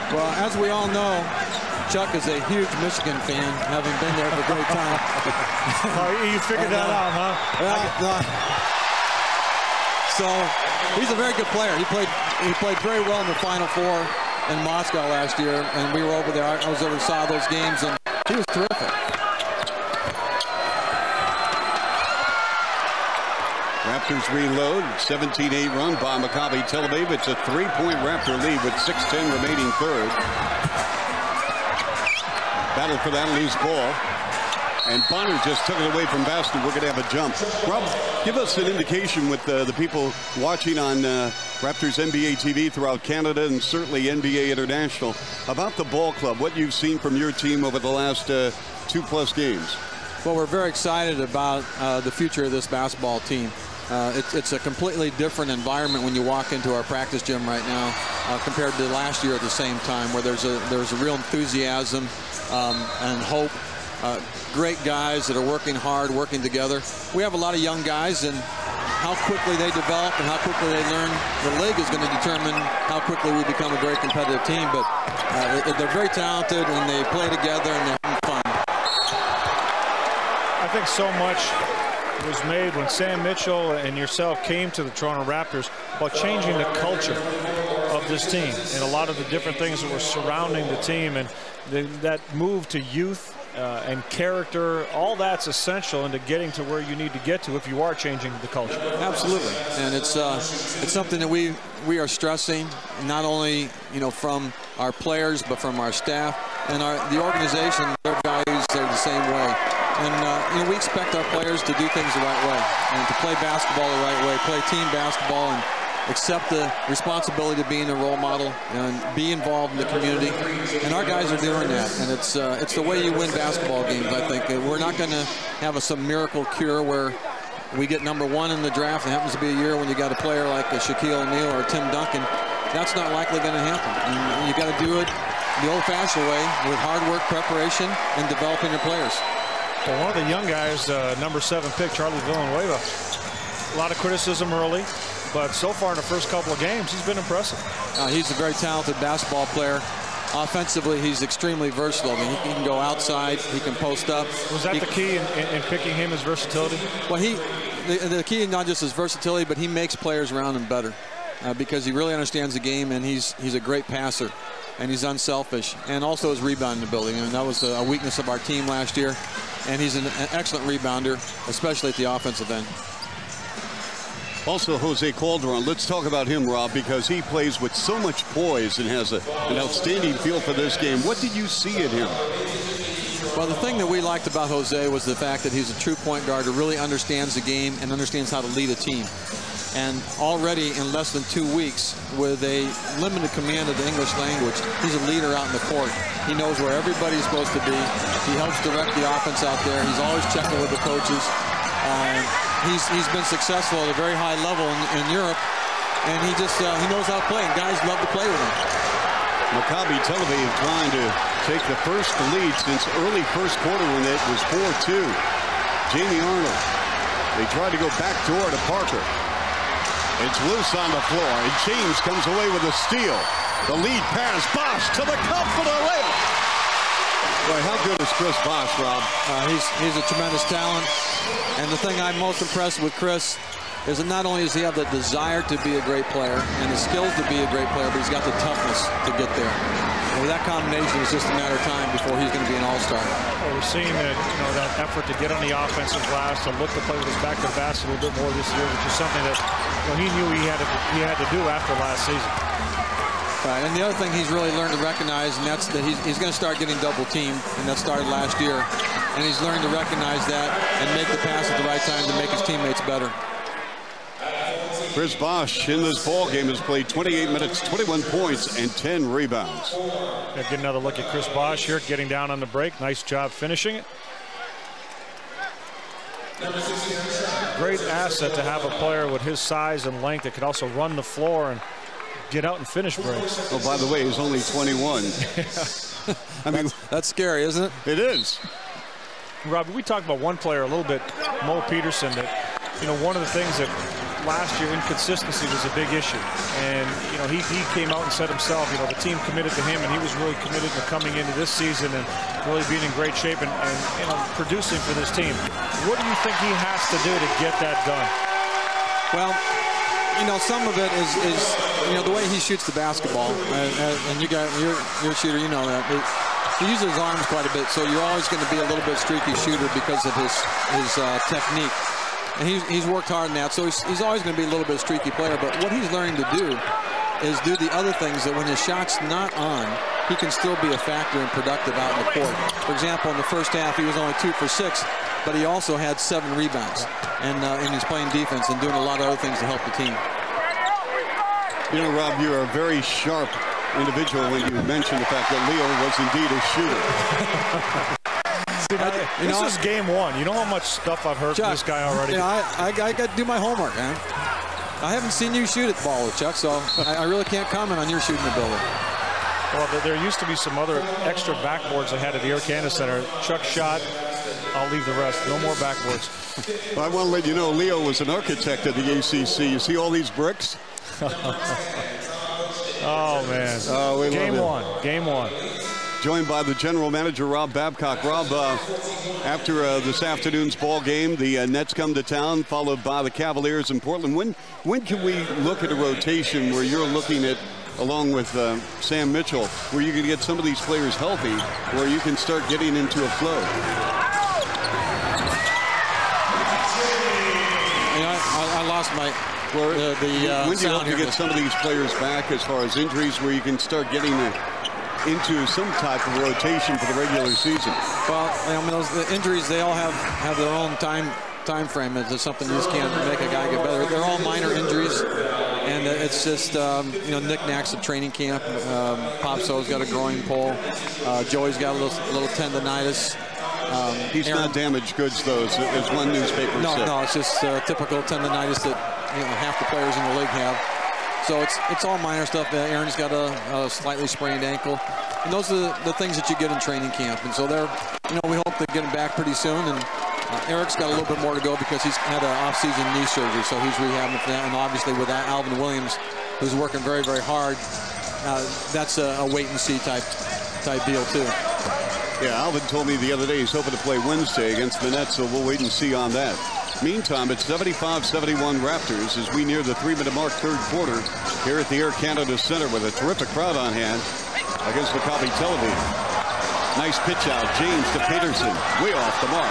Well, as we all know, Chuck is a huge Michigan fan, having been there for a great time. You figured that out, huh? So he's a very good player. He played very well in the Final Four in Moscow last year, and we were over there. I was over and saw those games, and he was terrific. Raptors reload. 17-8 run by Maccabi Tel Aviv. It's a 3-point Raptor lead with 6:10 remaining third. Battle for that loose ball. And Bonner just took it away from Baston. We're going to have a jump. Rob, give us an indication with the people watching on Raptors NBA TV throughout Canada and certainly NBA International about the ball club, what you've seen from your team over the last 2+ games. Well, we're very excited about the future of this basketball team. It's a completely different environment when you walk into our practice gym right now compared to last year at the same time, where there's a real enthusiasm and hope. Great guys that are working hard, working together. We have a lot of young guys, and how quickly they develop and how quickly they learn the league is going to determine how quickly we become a very competitive team. But they're very talented, and they play together, and they're having fun. I think so much was made when Sam Mitchell and yourself came to the Toronto Raptors about changing the culture of this team and a lot of the different things that were surrounding the team, and that move to youth and character, all that's essential into getting to where you need to get to if you are changing the culture. Absolutely, and it's something that we are stressing, not only from our players but from our staff and the organization. Their values are the same way, and we expect our players to do things the right way and to play basketball the right way, play team basketball, and accept the responsibility of being a role model and be involved in the community. And our guys are doing that. And it's the way you win basketball games, I think. We're not going to have some miracle cure where we get #1 in the draft. It happens to be a year when you got a player like a Shaquille O'Neal or Tim Duncan. That's not likely going to happen. And you got to do it the old-fashioned way with hard work, preparation, and developing your players. Well, one of the young guys, #7 pick, Charlie Villanueva, a lot of criticism early. But so far in the first couple of games, he's been impressive. He's a very talented basketball player. Offensively, he's extremely versatile. I mean, he can go outside. He can post up. Was that the key in picking him, his versatility? Well, the key not just his versatility, but he makes players around him better because he really understands the game, and he's a great passer, and he's unselfish, and also his rebounding ability. And that was a weakness of our team last year, and he's an excellent rebounder, especially at the offensive end. Also, Jose Calderon. Let's talk about him, Rob, because he plays with so much poise and has an outstanding feel for this game. What did you see in him? Well, the thing that we liked about Jose was the fact that he's a true point guard who really understands the game and understands how to lead a team. And already in less than 2 weeks, with a limited command of the English language, he's a leader out in the court. He knows where everybody's supposed to be. He helps direct the offense out there. He's always checking with the coaches. He's been successful at a very high level in Europe, and he knows how to play, and guys love to play with him. Maccabi Tel Aviv trying to take the first lead since early first quarter when it was 4-2. Jamie Arnold. They tried to go back door to Parker. It's loose on the floor, and James comes away with a steal. The lead pass, Bosh to the cup for the layup. Boy, how good is Chris Bosh, Rob? He's a tremendous talent. And the thing I'm most impressed with Chris is that not only does he have the desire to be a great player and the skills to be a great player, but he's got the toughness to get there. with that combination, it's just a matter of time before he's going to be an all-star. Well, we're seeing that, that effort to get on the offensive glass, to look to play with his back to the basket a little bit more this year, which is something that he knew he had to do after last season. Right, and the other thing he's really learned to recognize, and that's that he's going to start getting double teamed, and that started last year. And he's learned to recognize that and make the pass at the right time to make his teammates better. Chris Bosh in this ball game has played 28 minutes, 21 points, and 10 rebounds. Get another look at Chris Bosh here, getting down on the break. Nice job finishing it. Great asset to have a player with his size and length that could also run the floor and get out and finish breaks. Oh, by the way, he's only 21. I mean, that's scary, isn't it? It is. Robbie, we talked about one player a little bit, Mo Peterson, that, one of the things that last year inconsistency was a big issue. And, he came out and said himself, the team committed to him, and he was really committed to coming into this season and really being in great shape and producing for this team. What do you think he has to do to get that done? Well, some of it is the way he shoots the basketball, and you're a shooter, you know that. He uses his arms quite a bit, so you're always going to be a little bit streaky shooter because of his technique. And he's worked hard on that, so he's always going to be a little bit streaky player. But what he's learning to do is do the other things that when his shot's not on, he can still be a factor and productive out in the court. For example, in the first half, he was only 2 for 6, but he also had 7 rebounds. And he's playing defense and doing a lot of other things to help the team. Rob, you're a very sharp individual when you mentioned the fact that Leo was indeed a shooter. This is game one. You know how much stuff I've heard from this guy already? I got to do my homework, man. I haven't seen you shoot at the ball, Chuck, so I really can't comment on your shooting ability. Well, there used to be some other extra backboards I had at the Air Canada Center. Chuck shot. I'll leave the rest. No more backboards. Well, I want to let you know, Leo was an architect at the ACC. You see all these bricks? Oh, man. Game one. Joined by the general manager, Rob Babcock. Rob, after this afternoon's ball game, the Nets come to town, followed by the Cavaliers in Portland. When can we look at a rotation where you're looking at, along with Sam Mitchell, where you can get some of these players healthy, where you can start getting into a flow? I lost my... When do you hope to get some of these players back as far as injuries, where you can start getting into some type of rotation for the regular season? Well, the injuries, they all have their own time frame. It's something you just can't make a guy get better. They're all minor injuries, and it's just knickknacks at training camp. Popso's got a groin pull. Joey's got a little tendonitis. He's not damaged goods, though, as one newspaper said. No, it's just typical tendonitis that half the players in the league have. So it's all minor stuff. Aaron's got a slightly sprained ankle, and those are the things that you get in training camp. And so we hope to get him back pretty soon. And Eric's got a little bit more to go because he's had an off-season knee surgery, so he's rehabbing for that. And obviously with that, Alvin Williams, who's working very, very hard, that's a wait-and-see type deal too. Yeah, Alvin told me the other day he's hoping to play Wednesday against the Nets, so we'll wait and see on that. Meantime, it's 75-71 Raptors as we near the 3-minute mark, third quarter, here at the Air Canada Center with a terrific crowd on hand against Maccabi Tel Aviv. Nice pitch out, James to Peterson, way off the mark.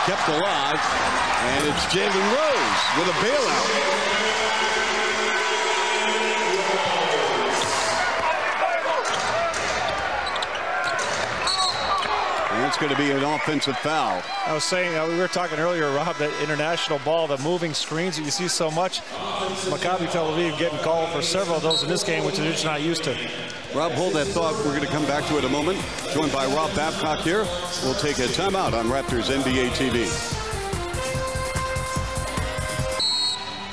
Kept alive, and it's Jalen Rose with a bailout. It's going to be an offensive foul. I was saying, we were talking earlier, Rob, that international ball, the moving screens that you see so much. Maccabi Tel Aviv getting called for several of those in this game, which they're just not used to. Rob, hold that thought. We're going to come back to it in a moment. Joined by Rob Babcock here. We'll take a timeout on Raptors NBA TV.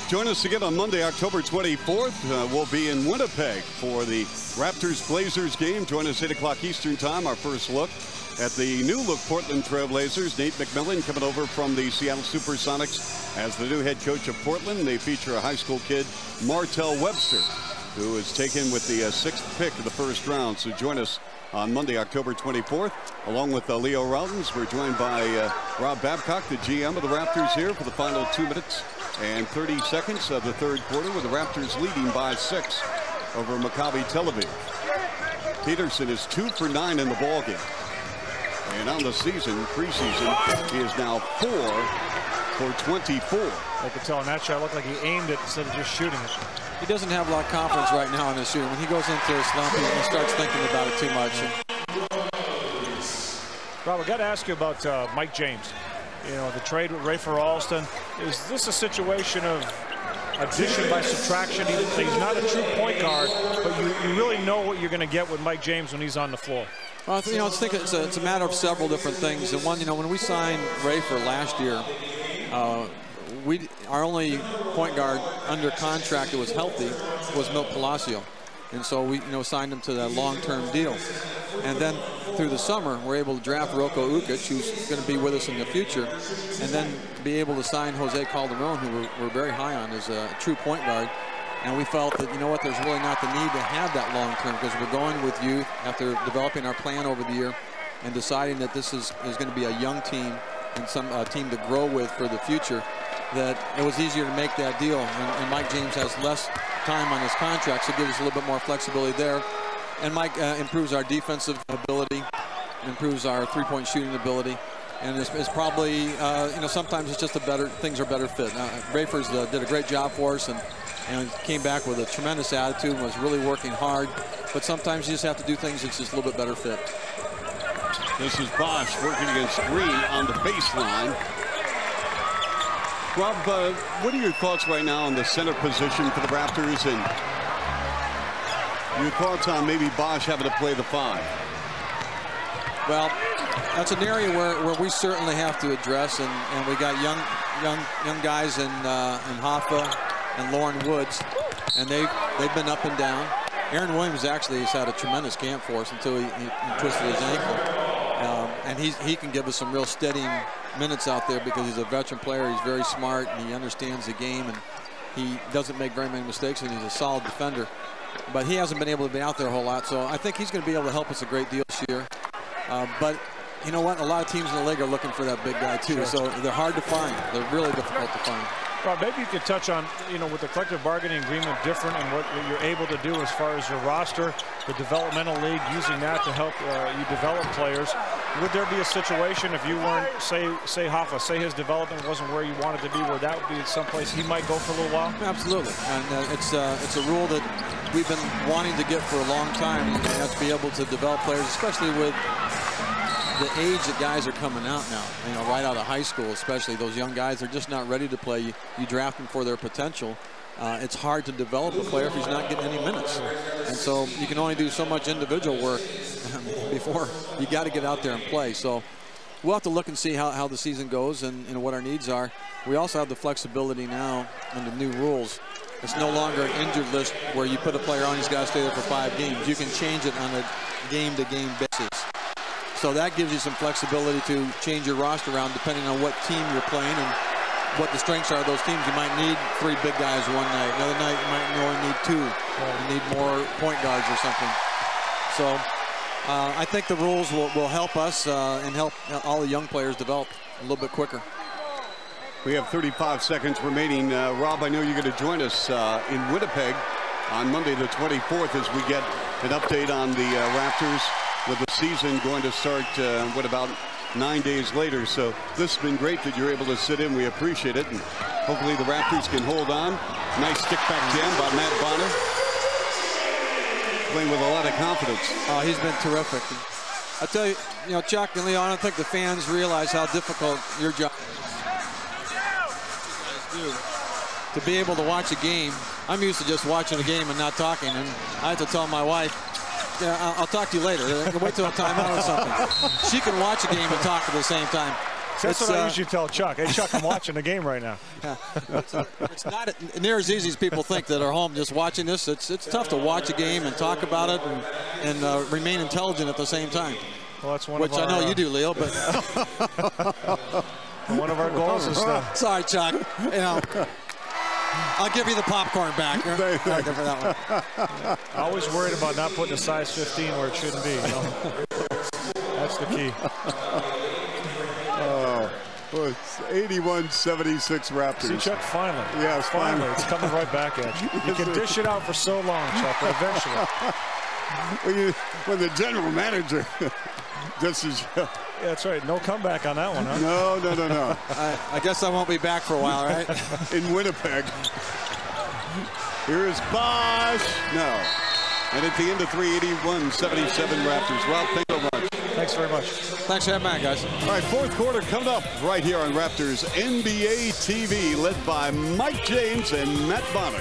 Join us again on Monday, October 24th. We'll be in Winnipeg for the Raptors-Blazers game. Join us 8 o'clock Eastern Time, our first look at the new-look Portland Trailblazers. Nate McMillan coming over from the Seattle Supersonics as the new head coach of Portland. They feature a high school kid, Martell Webster, who is taken with the 6th pick of the first round. So join us on Monday, October 24th, along with Leo Routens. We're joined by Rob Babcock, the GM of the Raptors, here for the final 2 minutes and 30 seconds of the third quarter, with the Raptors leading by 6 over Maccabi Tel Aviv. Peterson is 2 for 9 in the ballgame. And on the season, preseason, he is now 4 for 24. I could tell in that shot, it looked like he aimed it instead of just shooting it. He doesn't have a lot of confidence right now in his shooting. When he goes into a slump, he starts thinking about it too much. Rob, I got to ask you about Mike James. You know, the trade with Rafer Alston. Is this a situation of addition by subtraction? He's not a true point guard, but you really know what you're going to get with Mike James when he's on the floor. Well, you know, it's a matter of several different things. And one, you know, when we signed Rafer last year, our only point guard under contract that was healthy was Milt Palacio, and so we, you know, signed him to that long-term deal. And then through the summer, we're able to draft Roko Ukic, who's going to be with us in the future, and then be able to sign Jose Calderon, who we're very high on as a true point guard. And we felt that, you know what, there's really not the need to have that long-term, because we're going with youth after developing our plan over the year and deciding that this is going to be a young team and some team to grow with for the future, that it was easier to make that deal. And Mike James has less time on his contract, so it gives us a little bit more flexibility there. And Mike improves our defensive ability, improves our three-point shooting ability, and it's probably, you know, sometimes it's just things are better fit. Rafer's did a great job for us, and came back with a tremendous attitude and was really working hard. But sometimes you just have to do things that's just a little bit better fit. This is Bosh working against Green on the baseline. Rob, what are your thoughts right now on the center position for the Raptors, and your thoughts on maybe Bosh having to play the 5? Well, that's an area where we certainly have to address, and we got young guys in Hoffa and Lauren Woods, and they've been up and down. Aaron Williams actually has had a tremendous camp for us until he twisted his ankle. And he can give us some real steadying minutes out there because he's a veteran player. He's very smart, and he understands the game, and he doesn't make very many mistakes, and he's a solid defender. But he hasn't been able to be out there a whole lot, so I think he's going to be able to help us a great deal this year. But you know what? A lot of teams in the league are looking for that big guy too, so they're hard to find. They're really difficult to find. Rob, maybe you could touch on, you know, with the collective bargaining agreement different and what you're able to do as far as your roster, the developmental league, using that to help you develop players. Would there be a situation if you weren't, say Hoffa, say his development wasn't where you wanted to be, where that would be someplace he might go for a little while? Absolutely, and it's a rule that we've been wanting to get for a long time. You have to be able to develop players, especially with the age that guys are coming out now, you know, right out of high school, especially those young guys are just not ready to play. You draft them for their potential. It's hard to develop a player if he's not getting any minutes. And so you can only do so much individual work before you got to get out there and play. So we'll have to look and see how the season goes and what our needs are. We also have the flexibility now under new rules. It's no longer an injured list where you put a player on, he's got to stay there for 5 games. You can change it on a game-to-game basis. So that gives you some flexibility to change your roster around depending on what team you're playing and what the strengths are of those teams. You might need 3 big guys one night. Another night you might only need 2. You need more point guards or something. So I think the rules will help us and help all the young players develop a little bit quicker. We have 35 seconds remaining. Rob, I know you're going to join us in Winnipeg on Monday the 24th as we get an update on the Raptors, with the season going to start, about 9 days later. So this has been great that you're able to sit in. We appreciate it. And hopefully the Raptors can hold on. Nice stick back jam by Matt Bonner. Playing with a lot of confidence. He's been terrific. I tell you, Chuck and Leo, I don't think the fans realize how difficult your job is to be able to watch a game. I'm used to just watching a game and not talking, and I have to tell my wife, yeah, I'll talk to you later. Wait till a timeout or something. She can watch a game and talk at the same time. That's what I usually tell Chuck. Hey, Chuck, I'm watching the game right now. It's not near as easy as people think that are home just watching this. It's tough to watch a game and talk about it and remain intelligent at the same time. Well, that's one which of our, I know you do, Leo. But one of our goals is to. Sorry, Chuck. I'll give you the popcorn back. For that one. Always worried about not putting a size 15 where it shouldn't be. That's the key. Well, it's 81-76 Raptors. See, Chuck, finally. Yeah, finally. It's coming right back at you. You can dish it out for so long, Chuck, but eventually. when the general manager this is yeah, that's right. No comeback on that one, huh? No. I guess I won't be back for a while, right? In Winnipeg. Here's Bosh. No. And at the end of 381-77 Raptors. Rob, thank you so much. Thanks very much. Thanks for having me, guys. All right, fourth quarter coming up right here on Raptors NBA TV, led by Mike James and Matt Bonner.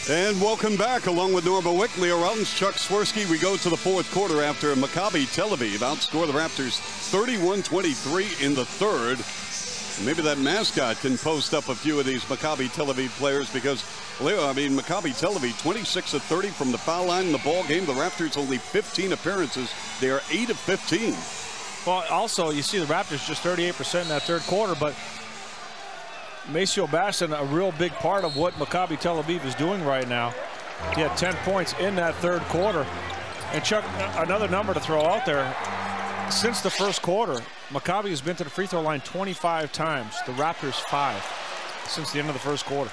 And welcome back, along with Norma Wick, Leo Routens, Chuck Swirsky. We go to the fourth quarter after Maccabi Tel Aviv outscore the Raptors 31-23 in the third. Maybe that mascot can post up a few of these Maccabi Tel Aviv players because, Leo, I mean, Maccabi Tel Aviv 26 of 30 from the foul line in the ball game. The Raptors only 15 appearances. They are 8 of 15. Well, also, you see the Raptors just 38% in that third quarter, but Maceo Baston, a real big part of what Maccabi Tel Aviv is doing right now. He had 10 points in that third quarter. And Chuck, another number to throw out there. Since the first quarter, Maccabi has been to the free throw line 25 times. The Raptors 5 since the end of the first quarter.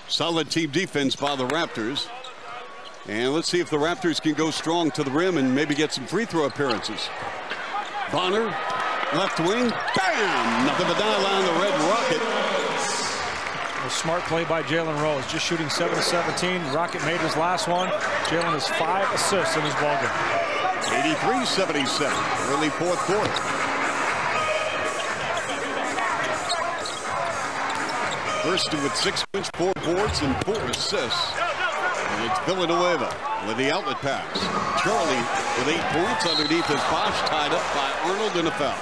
Solid team defense by the Raptors. And let's see if the Raptors can go strong to the rim and maybe get some free throw appearances. Bonner, left wing, bam! Nothing but down line the Red Rocket. A smart play by Jalen Rose, just shooting 7 of 17. Rocket made his last one. Jalen has 5 assists in his ballgame. 83-77, early fourth quarter. Thurston with 6 points, 4 boards, and 4 assists. And it's Villanueva with the outlet pass. Charlie with 8 points underneath his Bosh, tied up by Arnold in a foul.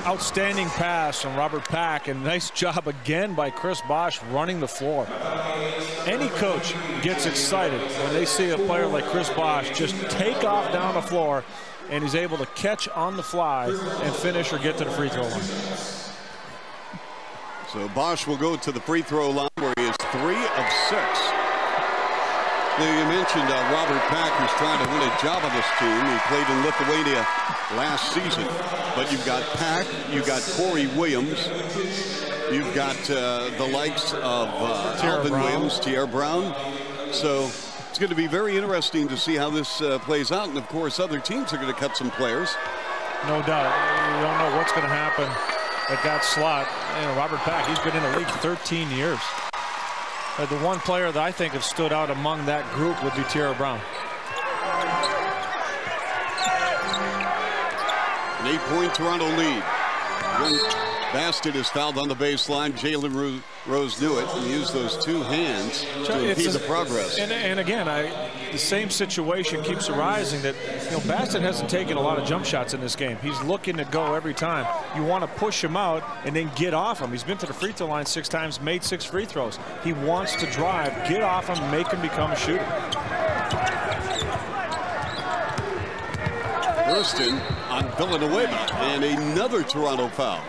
Outstanding pass from Robert Pack, and nice job again by Chris Bosh running the floor. Any coach gets excited when they see a player like Chris Bosh just take off down the floor, and he's able to catch on the fly and finish or get to the free throw line. So Bosh will go to the free throw line where he is 3 of 6. Now you mentioned Robert Pack, who's trying to win a job on this team. He played in Lithuania last season. But you've got Pack, you've got Corey Williams, you've got the likes of Alvin Williams, Tierra Brown. So it's going to be very interesting to see how this plays out. And, of course, other teams are going to cut some players. No doubt. We don't know what's going to happen at that slot. And Robert Pack, he's been in the league 13 years. The one player that I think has stood out among that group would be Tierra Brown. An 8-point Toronto lead. Baston is fouled on the baseline. Jalen Rose knew it and used those 2 hands to impede the progress. And again, the same situation keeps arising that, Baston hasn't taken a lot of jump shots in this game. He's looking to go every time. You want to push him out and then get off him. He's been to the free throw line 6 times, made 6 free throws. He wants to drive, get off him, make him become a shooter. Thurston on Villanueva, and another Toronto foul.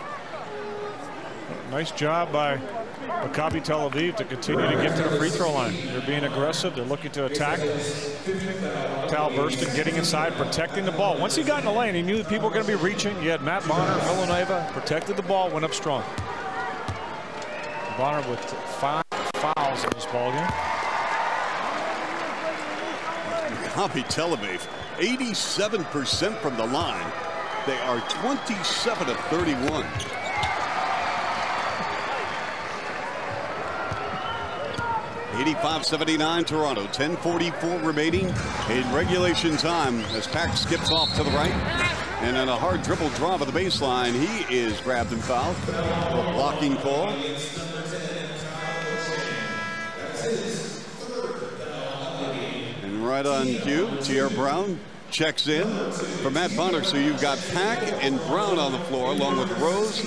Nice job by Maccabi Tel Aviv to continue to get to the free throw line. They're being aggressive. They're looking to attack. Tal Thurston getting inside, protecting the ball. Once he got in the lane, he knew that people were going to be reaching. You had Matt Bonner, Villanueva, protected the ball, went up strong. Bonner with 5 fouls in this ball game. Maccabi Tel Aviv, 87% from the line. They are 27 of 31. (85-79) Toronto. 10:44 remaining in regulation time as Pack skips off to the right. And on a hard dribble drive of the baseline, he is grabbed and fouled. A blocking call. And right on cue, Tierra Brown checks in for Matt Bonner. So you've got Pack and Brown on the floor along with Rose,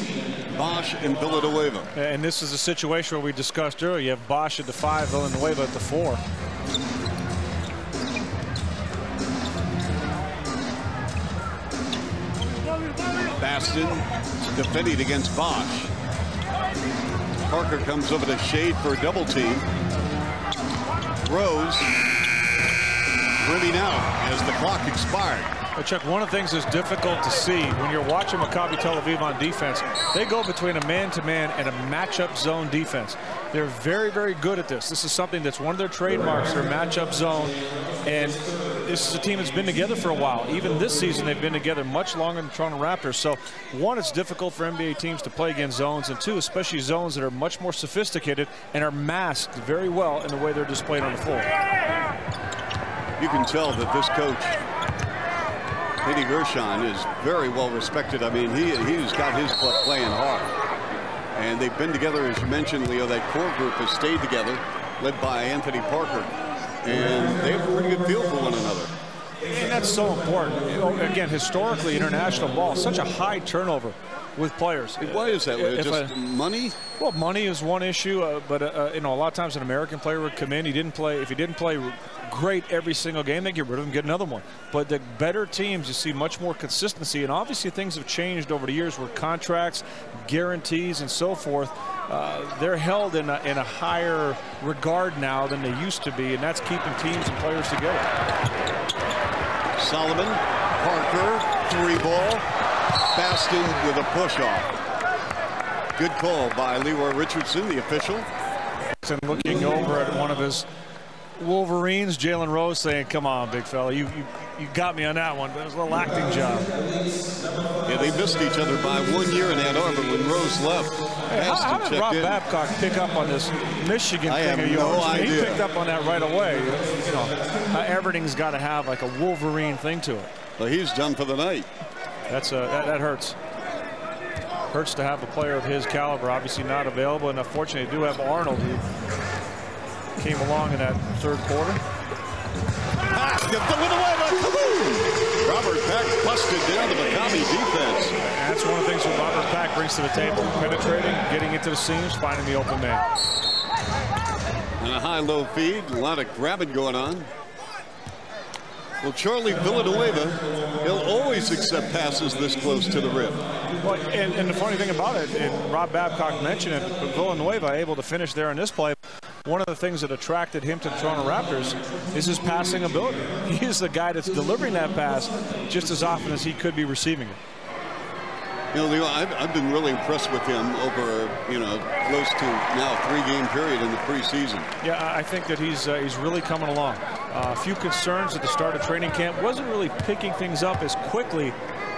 Bosh, and Villanueva. And this is a situation where we discussed earlier. You have Bosh at the 5, Villanueva at the 4. Baston defending against Bosh. Parker comes over to shade for a double team. Rose brimming out as the clock expired. Well, Chuck, one of the things that's difficult to see when you're watching Maccabi Tel Aviv on defense, they go between a man-to-man and a matchup zone defense. They're very, very good at this. This is something that's one of their trademarks, their matchup zone. And this is a team that's been together for a while. Even this season, they've been together much longer than the Toronto Raptors. So, one, it's difficult for NBA teams to play against zones. And two, especially zones that are much more sophisticated and are masked very well in the way they're displayed on the floor. You can tell that this coach, Eddie Gershon, is very well respected. I mean, he's got his butt playing hard. And they've been together, as you mentioned, Leo. That core group has stayed together, led by Anthony Parker. And they have a pretty good feel for one another. And that's so important. You know, again, historically, international ball, such a high turnover with players. Why is that? Just money? Well, money is one issue, but you know, a lot of times an American player would come in. He didn't play. If he didn't play great every single game, they get rid of him, get another one. But the better teams, you see much more consistency, and obviously things have changed over the years where contracts, guarantees, and so forth. They're held in a higher regard now than they used to be, and that's keeping teams and players together. Solomon, Parker, three ball. Baston with a push-off. Good call by Leroy Richardson, the official. And looking over at one of his Wolverines, Jalen Rose, saying, "Come on, big fella, you got me on that one." But it was a little acting job. Yeah, they missed each other by 1 year in Ann Arbor when Rose left. Hey, how did Rob Babcock pick up on this Michigan thing of yours? No idea. He picked up on that right away. You know, everything's got to have like a Wolverine thing to it. Well, he's done for the night. That's that hurts. Hurts to have a player of his caliber obviously not available, and unfortunately do have Arnold, who came along in that third quarter. Robert Pack busted down the Maccabi defense. And that's one of the things that Robert Pack brings to the table: penetrating, getting into the seams, finding the open man. And a high-low feed, a lot of grabbing going on. Well, Charlie Villanueva, he'll always accept passes this close to the rim. Well, and the funny thing about it, and Rob Babcock mentioned it, but Villanueva able to finish there in this play. One of the things that attracted him to the Toronto Raptors is his passing ability. He is the guy that's delivering that pass just as often as he could be receiving it. You know, Leo, I've been really impressed with him over, you know, close to now a three-game period in the preseason. Yeah, I think that he's really coming along. A few concerns at the start of training camp. Wasn't really picking things up as quickly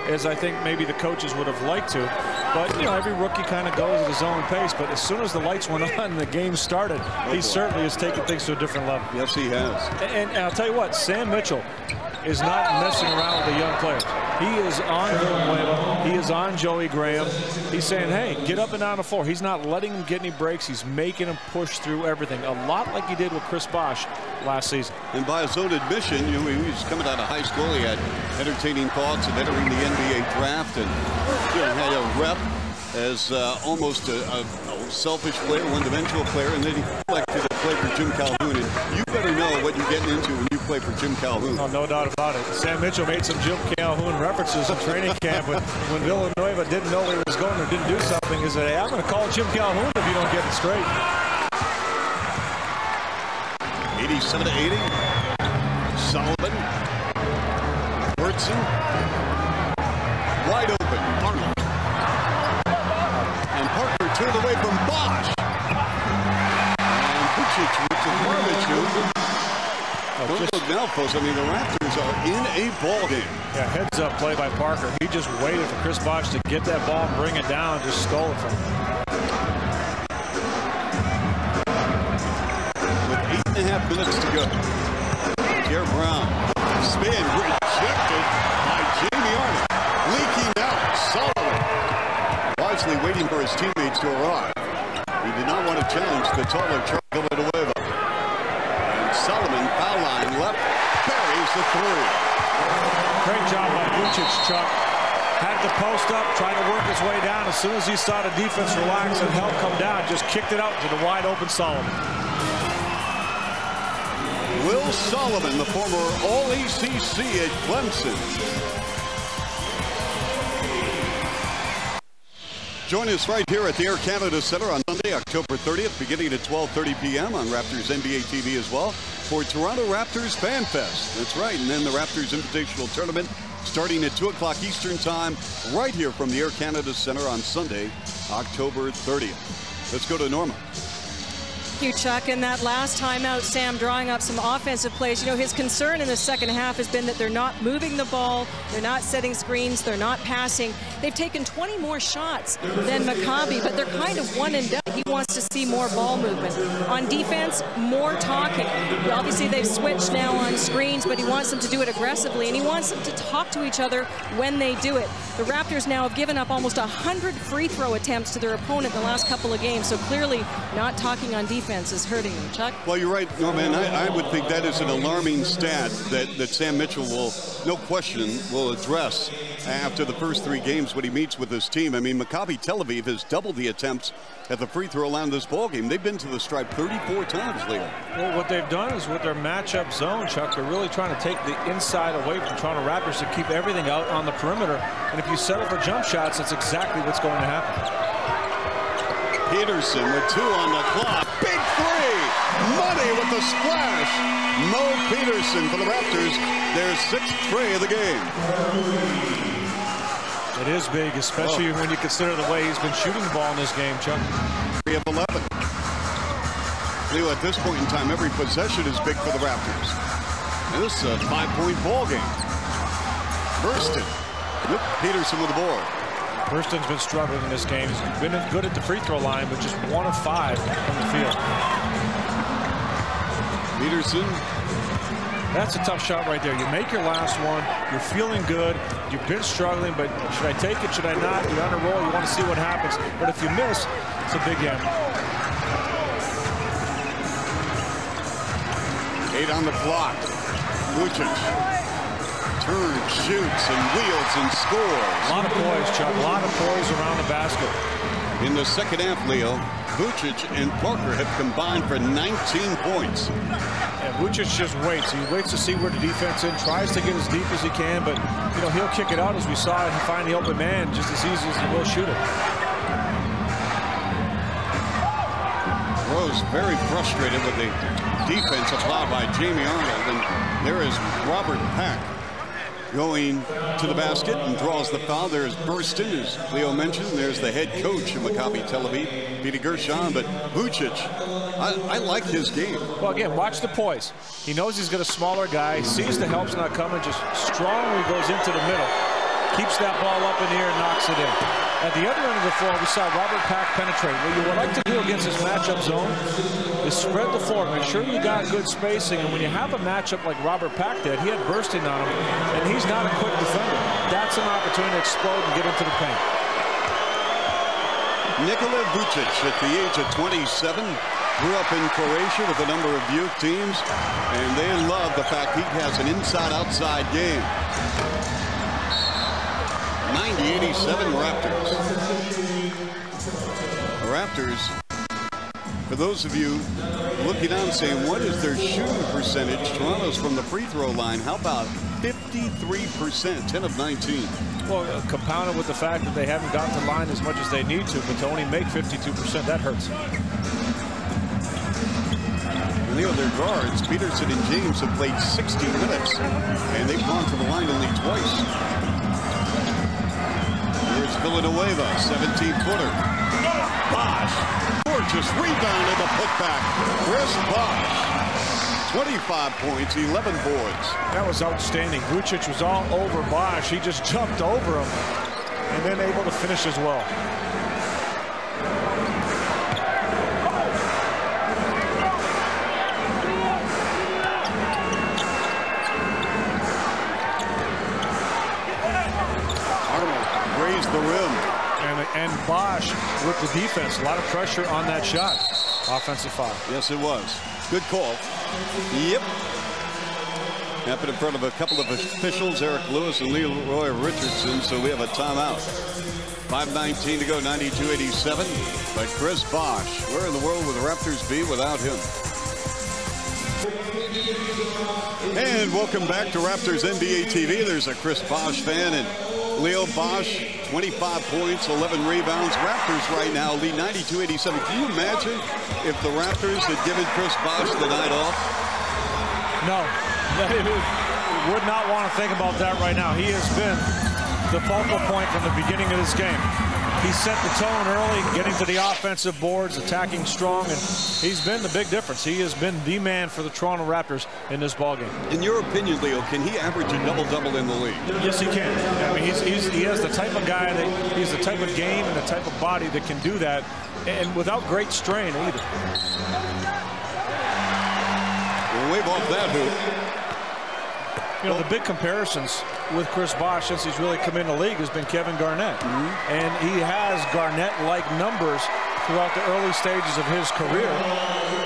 as I think maybe the coaches would have liked to. But, you know, every rookie kind of goes at his own pace. But as soon as the lights went on and the game started, he certainly has taken things to a different level. Yes, he has. And I'll tell you what, Sam Mitchell is not messing around with the young players. He is on Villanueva. He is on Joey Graham. He's saying, hey, get up and down the floor. He's not letting him get any breaks. He's making him push through everything, a lot like he did with Chris Bosh last season. And by his own admission, you know, he was coming out of high school. He had entertaining thoughts of entering the NBA draft, and you know, had a rep as almost a selfish player, one-dimensional player, and then he elected to play for Jim Calhoun. And you better know what you're getting into when you play for Jim Calhoun. Oh, no doubt about it. Sam Mitchell made some Jim Calhoun references in training camp when Villanueva didn't know where he was going or didn't do something. He said, hey, I'm going to call Jim Calhoun if you don't get it straight. 87-80. Solomon. Wurtson. Wide open. Arnold. And Parker turned away from Bosh. And Vujcic with the garbage hoop. Don't look now, folks. I mean, the Raptors are in a ball game. Yeah, heads up play by Parker. He just waited for Chris Bosh to get that ball and bring it down and just stole it from him. With 8.5 minutes to go. Pierre Brown. Spin rejected by Jamie Arnold. Leaking out. Solomon. Wisely waiting for his teammates to arrive. He did not want to challenge the taller Charlie Villanueva. And Solomon, foul line left, buries the three. Great job by Vujcic, Chuck. Had to post up, tried to work his way down. As soon as he saw the defense relax and help come down, just kicked it out to the wide open Solomon. Will Solomon, the former All-ACC at Clemson. Join us right here at the Air Canada Center on Sunday, October 30th, beginning at 12:30 p.m. on Raptors NBA TV as well for Toronto Raptors Fan Fest. That's right, and then the Raptors Invitational Tournament starting at 2 o'clock Eastern Time, right here from the Air Canada Center on Sunday, October 30th. Let's go to Norma. Thank you, Chuck. In that last timeout, Sam drawing up some offensive plays. You know, his concern in the second half has been that they're not moving the ball, they're not setting screens, they're not passing. They've taken 20 more shots than Maccabi, but they're kind of one and done. He wants to see more ball movement. On defense, more talking. Obviously, they've switched now on screens, but he wants them to do it aggressively, and he wants them to talk to each other when they do it. The Raptors now have given up almost 100 free throw attempts to their opponent in the last couple of games, so clearly not talking on defense is hurting them. Chuck? Well, you're right, Norman. I would think that is an alarming stat that Sam Mitchell will, no question, will address after the first 3 games when he meets with his team. I mean, Maccabi Tel Aviv has doubled the attempts at the free throw line this ballgame. They've been to the stripe 34 times, Leo. Well, what they've done is with their matchup zone, Chuck, they're really trying to take the inside away from Toronto Raptors to keep everything out on the perimeter. And if you settle for jump shots, that's exactly what's going to happen. Peterson with 2 on the clock. Big 3. Money with the splash. Mo Peterson for the Raptors. Their 6th tray of the game. It is big, especially when you consider the way he's been shooting the ball in this game, Chuck. 3 of 11. Leo, at this point in time, every possession is big for the Raptors. And this is a 5-point ball game. Burston. With Peterson with the board. Burston's been struggling in this game. He's been good at the free throw line, but just 1 of 5 from the field. Peterson. That's a tough shot right there. You make your last one. You're feeling good. You've been struggling, but should I take it? Should I not? You're on a roll. You want to see what happens. But if you miss, it's a big gamble. 8 on the clock. Vujcic. Turns, shoots, and wheels and scores. A lot of poise, Chuck. A lot of poise around the basket. In the second half, Leo, Vujcic and Parker have combined for 19 points. And Vujcic just waits. He waits to see where the defense is, tries to get as deep as he can, but you know he'll kick it out as we saw and find the open man just as easy as he will shoot it. Rose very frustrated with the defense applied by Jamie Arnold, and there is Robert Pack going to the basket and draws the foul. There's Burston, as Leo mentioned. There's the head coach of Maccabi Tel Aviv, Peter Gershon. But Vujcic, I like his game. Well, again, watch the poise. He knows he's got a smaller guy, sees the help's not coming, just strongly goes into the middle, keeps that ball up in the air and knocks it in. At the other end of the floor, we saw Robert Pack penetrate. What you would like to do against this matchup zone is spread the floor. Make sure you got good spacing. And when you have a matchup like Robert Pack did, he had Bursting on him, and he's not a quick defender. That's an opportunity to explode and get into the paint. Nikola Vujcic, at the age of 27, grew up in Croatia with a number of youth teams, and they love the fact he has an inside-outside game. 90-87 Raptors. The Raptors, for those of you looking on saying, what is their shooting percentage? Toronto's from the free throw line. How about 53%, 10 of 19? Well, compounded with the fact that they haven't gotten to the line as much as they need to, but to only make 52%, that hurts. And Leo, their guards, Peterson and James, have played 60 minutes, and they've gone to the line only twice. Here's Villanueva, 17-footer. Bosh, gorgeous rebound and the putback. Chris Bosh, 25 points, 11 boards. That was outstanding. Vujcic was all over Bosh. He just jumped over him and then able to finish as well. The rim. And Bosh with the defense. A lot of pressure on that shot. Offensive foul. Yes, it was. Good call. Yep. Happened in front of a couple of officials, Eric Lewis and Leroy Richardson, so we have a timeout. 5:19 to go, 92-87. But Chris Bosh, where in the world would the Raptors be without him? And welcome back to Raptors NBA TV. There's a Chris Bosh fan, and Leo Bosh, 25 points, 11 rebounds. Raptors right now lead 92-87. Can you imagine if the Raptors had given Chris Bosh the night off? No. would not want to think about that right now. He has been the focal point from the beginning of this game. He set the tone early, getting to the offensive boards, attacking strong, and he's been the big difference. He has been the man for the Toronto Raptors in this ballgame. In your opinion, Leo, can he average a double-double in the league? Yes, he can. I mean, he has the type of guy that he's the type of game and the type of body that can do that, and without great strain either. We'll wave off that hoop. You know, the big comparisons with Chris Bosh since he's really come in the league has been Kevin Garnett. And he has Garnett-like numbers throughout the early stages of his career.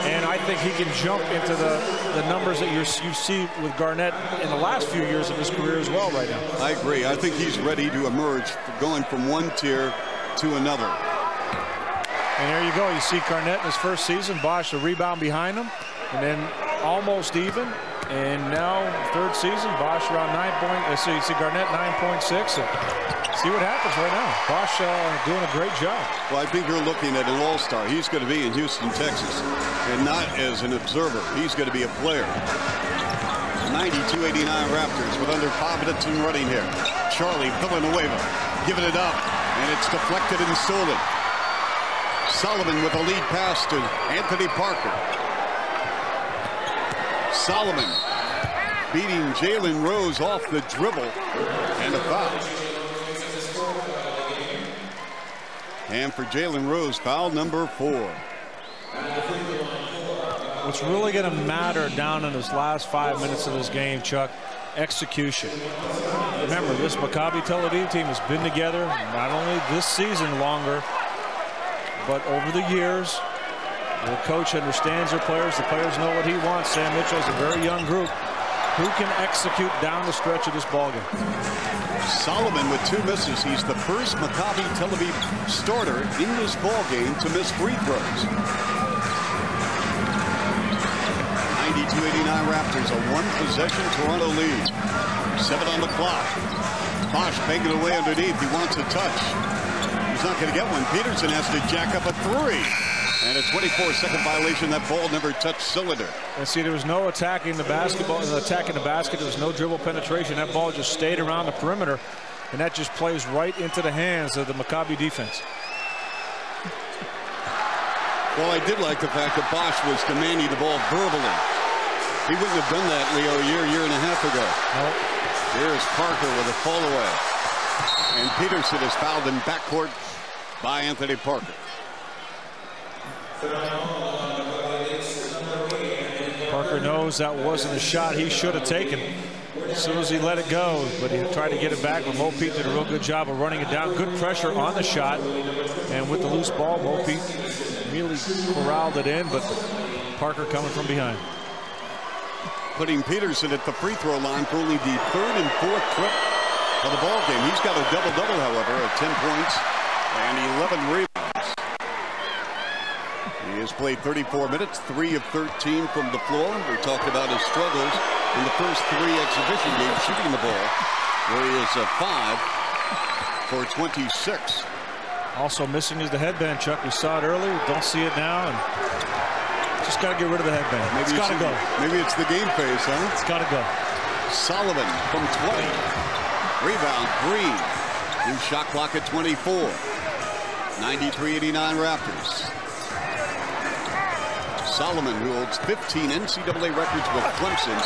And I think he can jump into the numbers that you see with Garnett in the last few years of his career as well right now. I agree. I think he's ready to emerge, going from one tier to another. And there you go. You see Garnett in his first season, Bosh a rebound behind him, and then almost even. And now, third season, Bosh around 9 points. So you see Garnett 9.6. See what happens right now. Bosh doing a great job. Well, I think you're looking at an all-star. He's going to be in Houston, Texas, and not as an observer. He's going to be a player. 92-89 Raptors with under 5 minutes in running here. Charlie Villanueva giving it up, and it's deflected and stolen. Solomon with a lead pass to Anthony Parker. Solomon beating Jalen Rose off the dribble, and a foul. And for Jalen Rose, foul number 4. What's really going to matter down in this last 5 minutes of this game, Chuck, execution. Remember, this Maccabi Tel Aviv team has been together not only this season longer, but over the years. The coach understands their players. The players know what he wants. Sam Mitchell is a very young group. Who can execute down the stretch of this ballgame? Solomon with 2 misses. He's the first Maccabi Tel Aviv starter in this ballgame to miss free throws. 92-89 Raptors, a 1-possession Toronto lead. 7 on the clock. Bosh banging away underneath. He wants a touch. He's not going to get one. Peterson has to jack up a 3. And a 24-second violation. That ball never touched cylinder. And see, there was no attacking the basketball, attacking the basket. There was no dribble penetration. That ball just stayed around the perimeter, and that just plays right into the hands of the Maccabi defense. Well, I did like the fact that Bosh was demanding the ball verbally. He wouldn't have done that, Leo, a year and a half ago. Nope. Here's Parker with a fall away. And Peterson is fouled in backcourt by Anthony Parker. Parker knows that wasn't a shot he should have taken as soon as he let it go, but he tried to get it back. But Mo Pete did a real good job of running it down. Good pressure on the shot, and with the loose ball, Mo Pete really corralled it in, but Parker coming from behind. Putting Peterson at the free throw line for only the 3rd and 4th trip of the ball game. He's got a double-double, however, of 10 points and 11 rebounds. He has played 34 minutes, 3 of 13 from the floor. We talked about his struggles in the first 3 exhibition games shooting the ball, where he is 5 for 26. Also missing is the headband, Chuck. We saw it earlier. Don't see it now. And just got to get rid of the headband. Maybe it's got to go. Maybe it's the game face, huh? It's got to go. Solomon from 20. Rebound, Green. New shot clock at 24. 93-89 Raptors. Solomon, who holds 15 NCAA records with Clemson,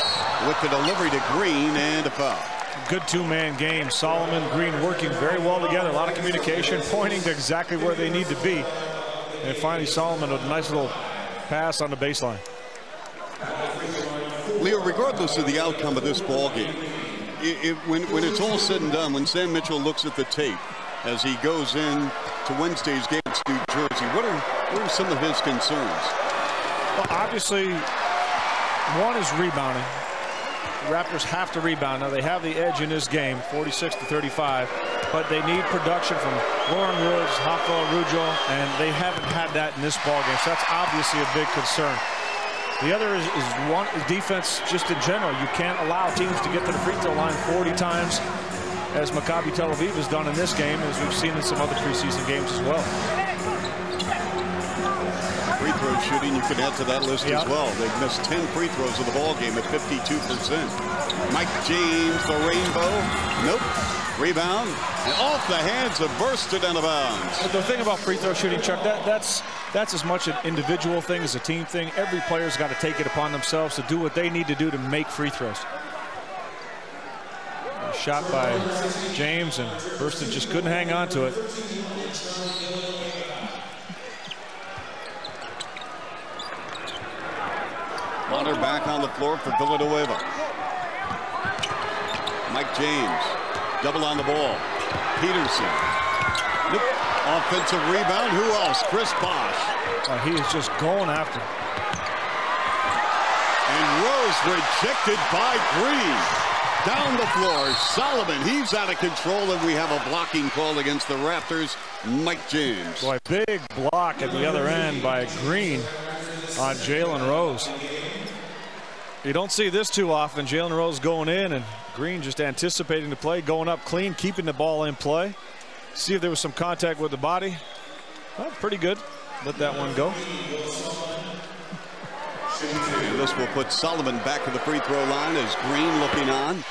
with the delivery to Green and a foul. Good 2-man game. Solomon, Green working very well together. A lot of communication, pointing to exactly where they need to be. And finally, Solomon with a nice little pass on the baseline. Leo, regardless of the outcome of this ball game, when it's all said and done, when Sam Mitchell looks at the tape as he goes in to Wednesday's game against New Jersey, what are some of his concerns? Well, obviously, one is rebounding. The Raptors have to rebound. Now, they have the edge in this game, 46-35, but they need production from Lauren Woods, Rafael Rujo, and they haven't had that in this ballgame, so that's obviously a big concern. The other is defense just in general. You can't allow teams to get to the free throw line 40 times, as Maccabi Tel Aviv has done in this game, as we've seen in some other preseason games as well. Free throw throw shooting you can add to that list as well. They've missed 10 free throws of the ball game at 52%. Mike James, the rainbow. Nope. Rebound. And off the hands of bursted out of bounds. But the thing about free throw shooting, Chuck, that's as much an individual thing as a team thing. Every player's got to take it upon themselves to do what they need to do to make free throws. Shot by James, and Bursted just couldn't hang on to it. Hunter back on the floor for Villanueva. Mike James, double on the ball. Peterson. Nope. Offensive rebound. Who else? Chris Bosh. He is just going after him. And Rose rejected by Green. Down the floor, Solomon, he's out of control, and we have a blocking call against the Raptors. Mike James. Boy, big block at the other end by Green on Jalen Rose. You don't see this too often. Jalen Rose going in, and Green just anticipating the play, going up clean, keeping the ball in play. See if there was some contact with the body. Well, pretty good. Let that one go. And this will put Solomon back at the free throw line as Green looking on.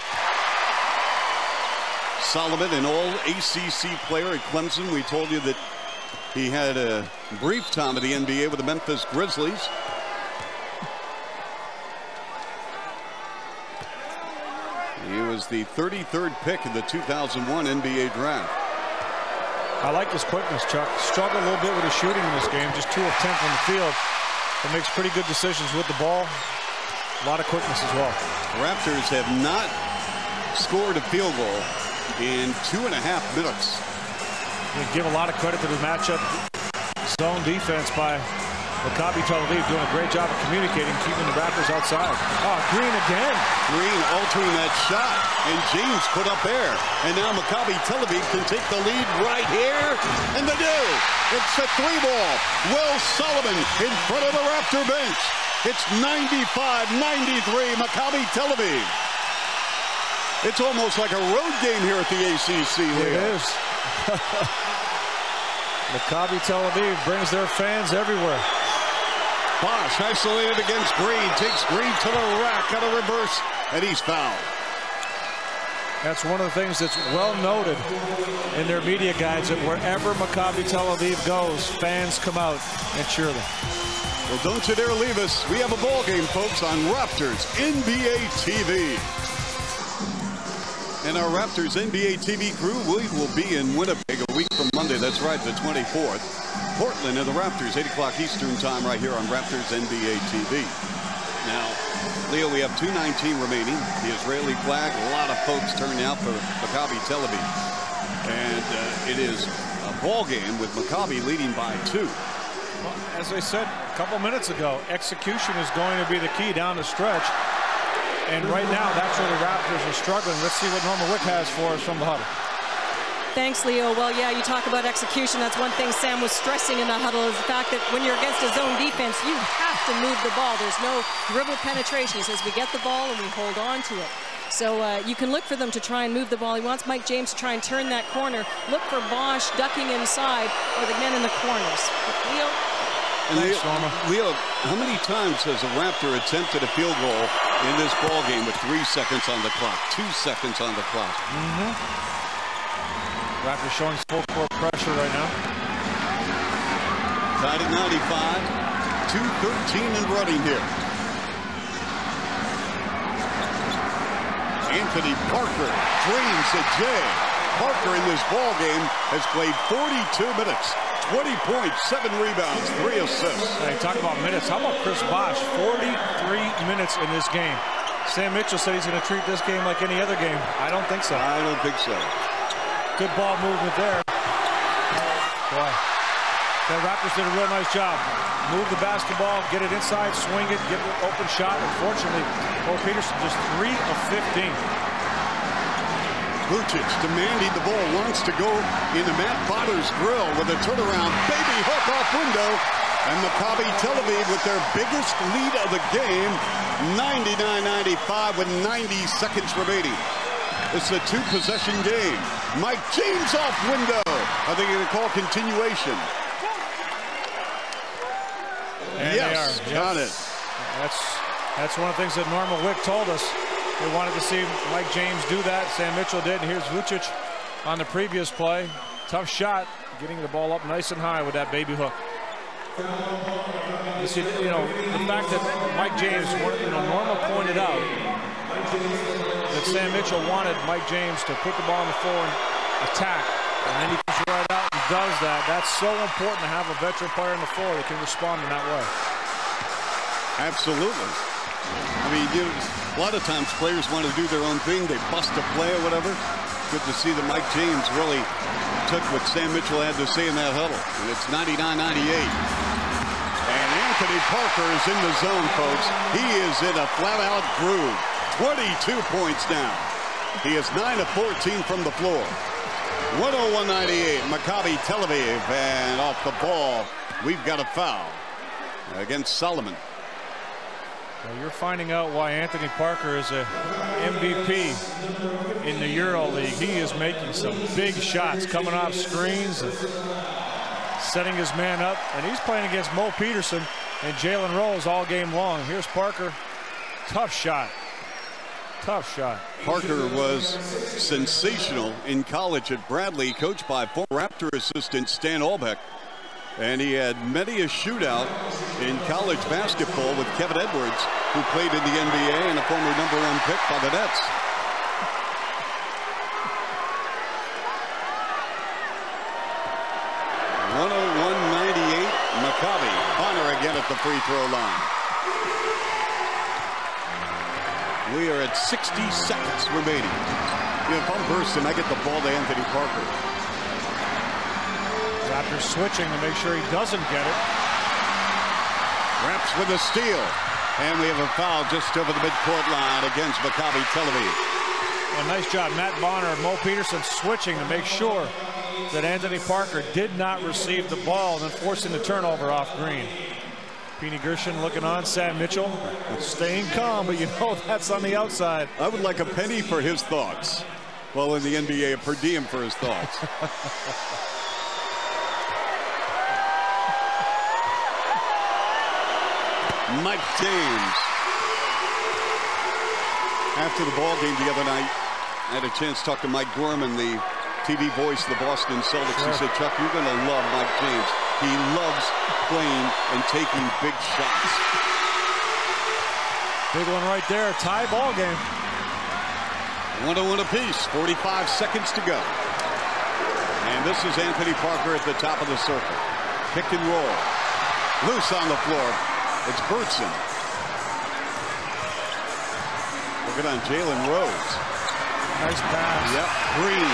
Solomon, an all-ACC player at Clemson. We told you that he had a brief time at the NBA with the Memphis Grizzlies. He was the 33rd pick in the 2001 NBA draft. I like his quickness, Chuck. Struggled a little bit with his shooting in this game. Just 2 of 10 from the field. But makes pretty good decisions with the ball. A lot of quickness as well. Raptors have not scored a field goal in 2.5 minutes. We give a lot of credit to the matchup zone defense by Maccabi Tel Aviv, doing a great job of communicating, keeping the Raptors outside. Oh, Green again. Green altering that shot, and James put up there. And now Maccabi Tel Aviv can take the lead right here, and they do. It's a 3-ball. Will Solomon in front of the Raptor bench. It's 95-93 Maccabi Tel Aviv. It's almost like a road game here at the ACC. It is. Maccabi Tel Aviv brings their fans everywhere. Bosh isolated against Green, takes Green to the rack on a reverse, and he's fouled. That's one of the things that's well noted in their media guides, that wherever Maccabi Tel Aviv goes, fans come out and cheer them. Well, don't you dare leave us. We have a ball game, folks, on Raptors NBA TV. And our Raptors NBA TV crew, we will be in Winnipeg a week from Monday. That's right, the 24th. Portland and the Raptors, 8 o'clock Eastern time, right here on Raptors NBA TV. Now, Leo, we have 2:19 remaining. The Israeli flag, a lot of folks turning out for Maccabi Tel Aviv. And it is a ball game with Maccabi leading by 2. Well, as I said a couple minutes ago, execution is going to be the key down the stretch. And right now, that's where the Raptors are struggling. Let's see what Norma Wick has for us from the huddle. Thanks, Leo. Well, yeah, you talk about execution. That's one thing Sam was stressing in the huddle, is the fact that when you're against a zone defense, you have to move the ball. There's no dribble penetration. He says we get the ball and we hold on to it. So you can look for them to try and move the ball. He wants Mike James to try and turn that corner. Look for Bosh ducking inside, or the men in the corners. But Leo. And Leo, how many times has a Raptor attempted a field goal in this ball game with 3 seconds on the clock, 2 seconds on the clock? Raptors showing full court pressure right now. Tied at 95, 2:13 and running here. Anthony Parker dreams a J. Parker in this ball game has played 42 minutes. 20 points, 7 rebounds, 3 assists. Hey, talk about minutes. How about Chris Bosh? 43 minutes in this game. Sam Mitchell said he's going to treat this game like any other game. I don't think so. I don't think so. Good ball movement there. Boy, the Raptors did a real nice job. Move the basketball, get it inside, swing it, get an open shot. Unfortunately, Peterson just 3 of 15. Vujcic demanding the ball, wants to go into Matt Potter's grill with a turnaround baby hook off window. And Maccabi Tel Aviv with their biggest lead of the game, 99-95 with 90 seconds remaining. It's a 2-possession game. Mike James off window. Are they going to call continuation? Yes, got it. That's one of the things that Norma Wick told us. They wanted to see Mike James do that. Sam Mitchell did. And here's Vujcic on the previous play. Tough shot, getting the ball up nice and high with that baby hook. You see, the fact that Mike James, Norma pointed out that Sam Mitchell wanted Mike James to put the ball on the floor and attack, and then he comes right out and does that. That's so important to have a veteran player on the floor that can respond in that way. Absolutely. I mean, a lot of times players want to do their own thing. They bust a play or whatever. Good to see that Mike James really took what Sam Mitchell had to say in that huddle. And it's 99-98. And Anthony Parker is in the zone, folks. He is in a flat-out groove. 22 points now. He is 9 of 14 from the floor. 101-98, Maccabi Tel Aviv. And off the ball, we've got a foul against Solomon. Well, you're finding out why Anthony Parker is a MVP in the EuroLeague. He is making some big shots, coming off screens and setting his man up. And he's playing against Mo Peterson and Jalen Rose all game long. Here's Parker. Tough shot. Tough shot. Parker was sensational in college at Bradley, coached by former Raptor assistant Stan Albeck. And he had many a shootout in college basketball with Kevin Edwards, who played in the NBA and a former #1 pick by the Nets. (101-98) Maccabi. Bonner again at the free throw line. We are at 60 seconds remaining. If I'm bursting, I get the ball to Anthony Parker. Raptors switching to make sure he doesn't get it. Raps with a steal. And we have a foul just over the midcourt line against Maccabi Tel Aviv. Well, nice job. Matt Bonner and Mo Peterson switching to make sure that Anthony Parker did not receive the ball and then forcing the turnover off Green. Peeny Gershon looking on. Sam Mitchell staying calm, but that's on the outside. I would like a penny for his thoughts. Well, in the NBA, a per diem for his thoughts. Mike James. After the ball game the other night, I had a chance to talk to Mike Gorman, the TV voice of the Boston Celtics. He said, Chuck, you're going to love Mike James. He loves playing and taking big shots. Big one right there. Tie ball game. 1-1 apiece. 45 seconds to go. And this is Anthony Parker at the top of the circle. Pick and roll. Loose on the floor. It's Peterson. Looking on Jalen Rose. Nice pass. Yep. Green.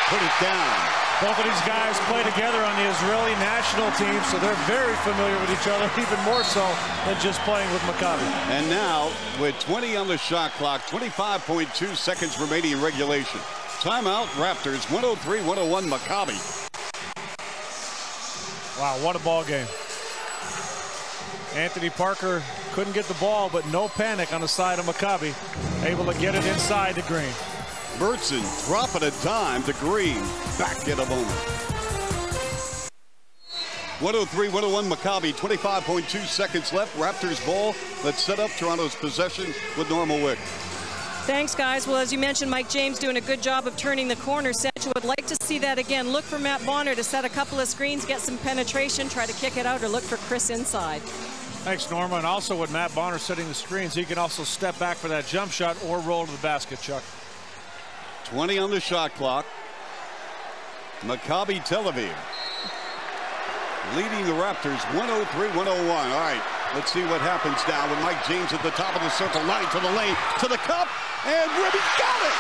Put it down. Both of these guys play together on the Israeli national team, so they're very familiar with each other, even more so than just playing with Maccabi. And now, with 20 on the shot clock, 25.2 seconds remaining in regulation. Timeout, Raptors, 103-101 Maccabi. Wow, what a ball game. Anthony Parker couldn't get the ball, but no panic on the side of Maccabi. Able to get it inside to Green. Peterson dropping a dime to Green. Back in a moment. 103-101 Maccabi. 25.2 seconds left. Raptors ball. Let's set up Toronto's possession with Norma Wick. Thanks, guys. Well, as you mentioned, Mike James doing a good job of turning the corner. Sancho would like to see that again. Look for Matt Bonner to set a couple of screens, get some penetration, try to kick it out, or look for Chris inside. Thanks, Norma. And also with Matt Bonner setting the screens, he can also step back for that jump shot or roll to the basket, Chuck. 20 on the shot clock. Maccabi Tel Aviv leading the Raptors 103-101. All right, let's see what happens now with Mike James at the top of the circle, line to the lane, to the cup, and Ribby got it!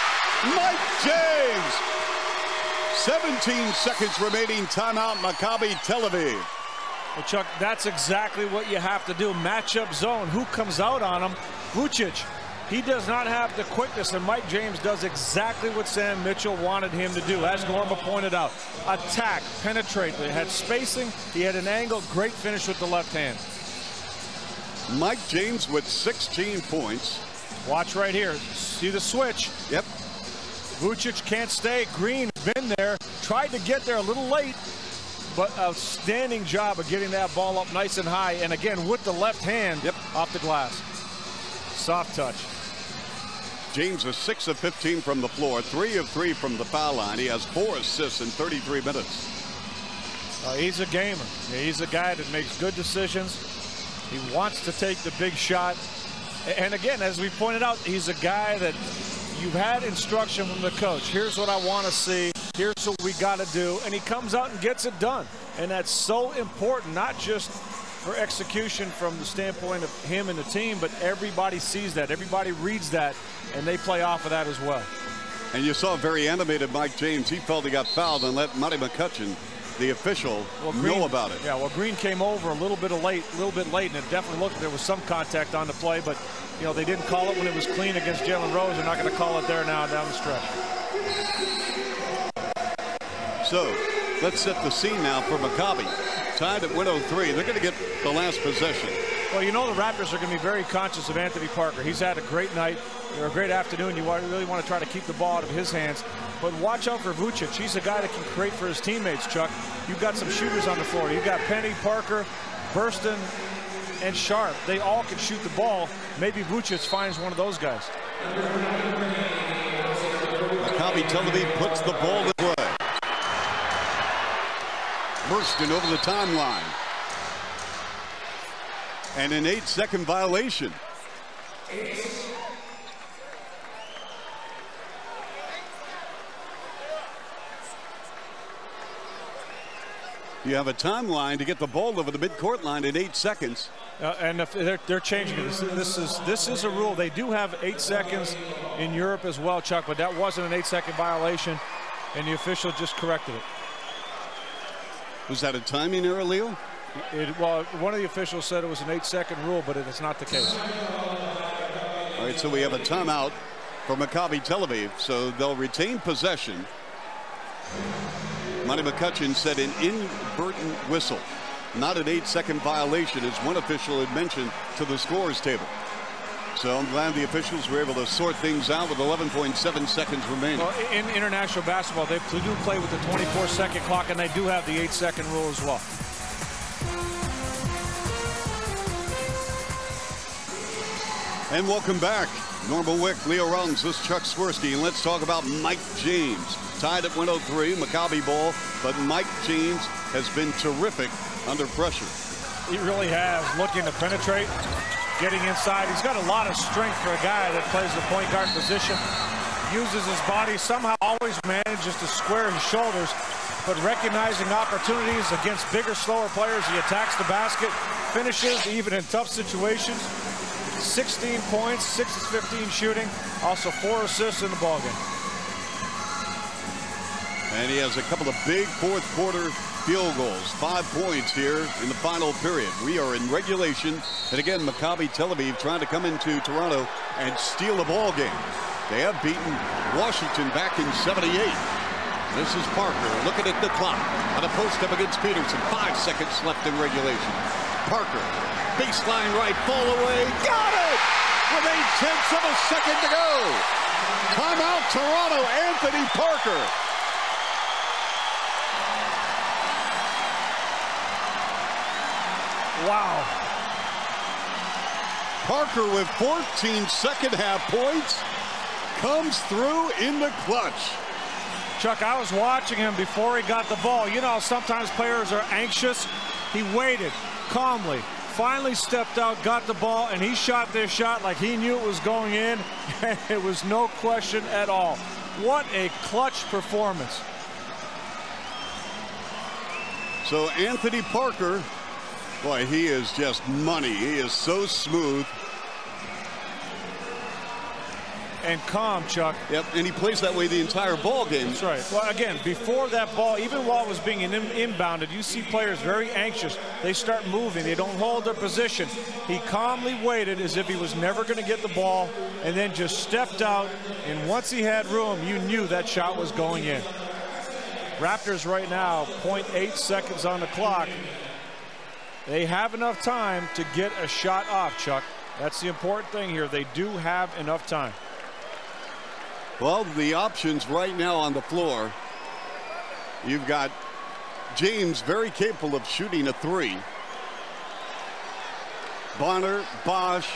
Mike James! 17 seconds remaining, timeout, Maccabi Tel Aviv. Well, Chuck, that's exactly what you have to do. Matchup zone. Who comes out on him? Vujcic. He does not have the quickness, and Mike James does exactly what Sam Mitchell wanted him to do. As Norma pointed out, attack, penetrate. He had spacing, he had an angle, great finish with the left hand. Mike James with 16 points. Watch right here. See the switch. Yep. Vujcic can't stay. Green has been there, tried to get there a little late. but outstanding job of getting that ball up nice and high, and again with the left hand off the glass. Soft touch. James is 6 of 15 from the floor, 3 of 3 from the foul line. He has 4 assists in 33 minutes. He's a gamer. He's a guy that makes good decisions. He wants to take the big shot. And again, as we pointed out, he's a guy that you've had instruction from the coach. Here's what I want to see. Here's what we got to do. And he comes out and gets it done. And that's so important, not just for execution from the standpoint of him and the team, but everybody sees that. Everybody reads that, and they play off of that as well. And you saw very animated Mike James. He felt he got fouled and let Monty McCutcheon, the official, know about it. Yeah, well, Green came over a little bit late, and it definitely looked like there was some contact on the play, but you know, they didn't call it when it was clean against Jalen Rose. They're not going to call it there now down the stretch. So let's set the scene now for Maccabi. Tied at 103. They're going to get the last possession. Well, you know the Raptors are going to be very conscious of Anthony Parker. He's had a great night or a great afternoon. You really want to try to keep the ball out of his hands. But watch out for Vujcic. He's a guy that can create for his teammates, Chuck. You've got some shooters on the floor. You've got Penny, Parker, Burston, and Sharp. They all can shoot the ball. Maybe Vujcic finds one of those guys. Maccabi Tel Aviv puts the ball in play. Burston over the timeline. And an 8-second violation. You have a timeline to get the ball over the midcourt line in 8 seconds. And if they're changing it. This is a rule. They do have 8 seconds in Europe as well, Chuck, but that wasn't an 8-second violation, and the official just corrected it. Was that a timing error, Leo? Well, one of the officials said it was an 8-second rule, but it is not the case. All right, so we have a timeout for Maccabi Tel Aviv, so they'll retain possession. Monty McCutcheon said an inadvertent whistle, not an 8-second violation, as one official had mentioned to the scorers table. So I'm glad the officials were able to sort things out with 11.7 seconds remaining. Well, in international basketball, they do play with the 24-second clock, and they do have the 8-second rule as well. And welcome back. Norma Wick, Leo Rollins, this is Chuck Swirsky, and let's talk about Mike James. Tied at 103, Maccabi ball, but Mike James has been terrific under pressure. He really has, looking to penetrate, getting inside. He's got a lot of strength for a guy that plays the point guard position. Uses his body, somehow always manages to square his shoulders, but recognizing opportunities against bigger, slower players, he attacks the basket, finishes even in tough situations. 16 points, 6 of 15 shooting, also 4 assists in the ballgame. And he has a couple of big fourth quarter field goals. 5 points here in the final period. We are in regulation. And again, Maccabi Tel Aviv trying to come into Toronto and steal the ball game. They have beaten Washington back in '78. This is Parker looking at the clock on a post up against Peterson. 5 seconds left in regulation. Parker, baseline right, fall away. Got it! With 8/10 of a second to go. Timeout, Toronto, Anthony Parker. Wow. Parker with 14 second half points comes through in the clutch. Chuck, I was watching him before he got the ball. You know, sometimes players are anxious. He waited calmly, finally stepped out, got the ball, and he shot this shot like he knew it was going in. It was no question at all. What a clutch performance. So Anthony Parker, boy, he is just money. He is so smooth. And calm, Chuck. Yep, and he plays that way the entire ball game. That's right. Well, again, before that ball, even while it was being inbounded, you see players very anxious. They start moving. They don't hold their position. He calmly waited as if he was never going to get the ball and then just stepped out. And once he had room, you knew that shot was going in. Raptors right now, 0.8 seconds on the clock. They have enough time to get a shot off, Chuck. That's the important thing here. They do have enough time. Well, the options right now on the floor, you've got James very capable of shooting a three. Bonner, Bosh.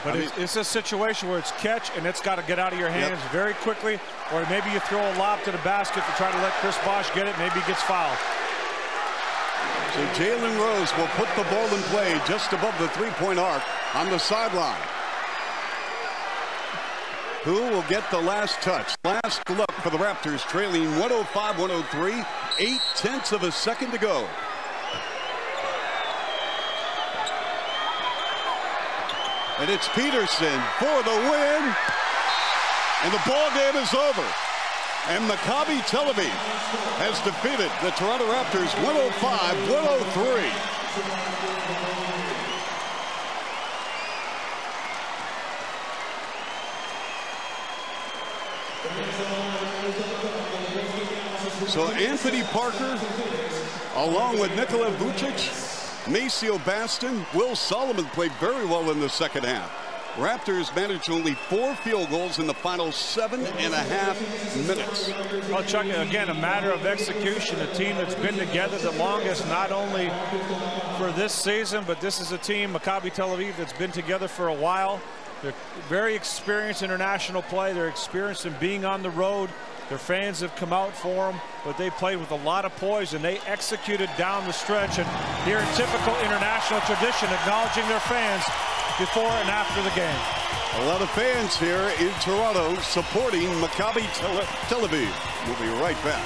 But it's a situation where it's catch and it's got to get out of your hands very quickly, or maybe you throw a lob to the basket to try to let Chris Bosh get it. Maybe he gets fouled. So Jalen Rose will put the ball in play just above the three-point arc on the sideline. Who will get the last touch? Last look for the Raptors, trailing 105-103, 0.8 of a second to go. And it's Peterson for the win. And the ball game is over. And Maccabi Tel Aviv has defeated the Toronto Raptors 105-103. So Anthony Parker, along with Nikola Vujcic, Maceo Baston, Will Solomon played very well in the second half. Raptors managed only 4 field goals in the final 7.5 minutes. Well, Chuck, again, a matter of execution. A team that's been together the longest, not only for this season, but this is a team, Maccabi Tel Aviv, that's been together for a while. They're very experienced international play. They're experienced in being on the road. Their fans have come out for them, but they played with a lot of poise, and they executed down the stretch. And here in typical international tradition, acknowledging their fans before and after the game. A lot of fans here in Toronto supporting Maccabi Tel Aviv. We'll be right back.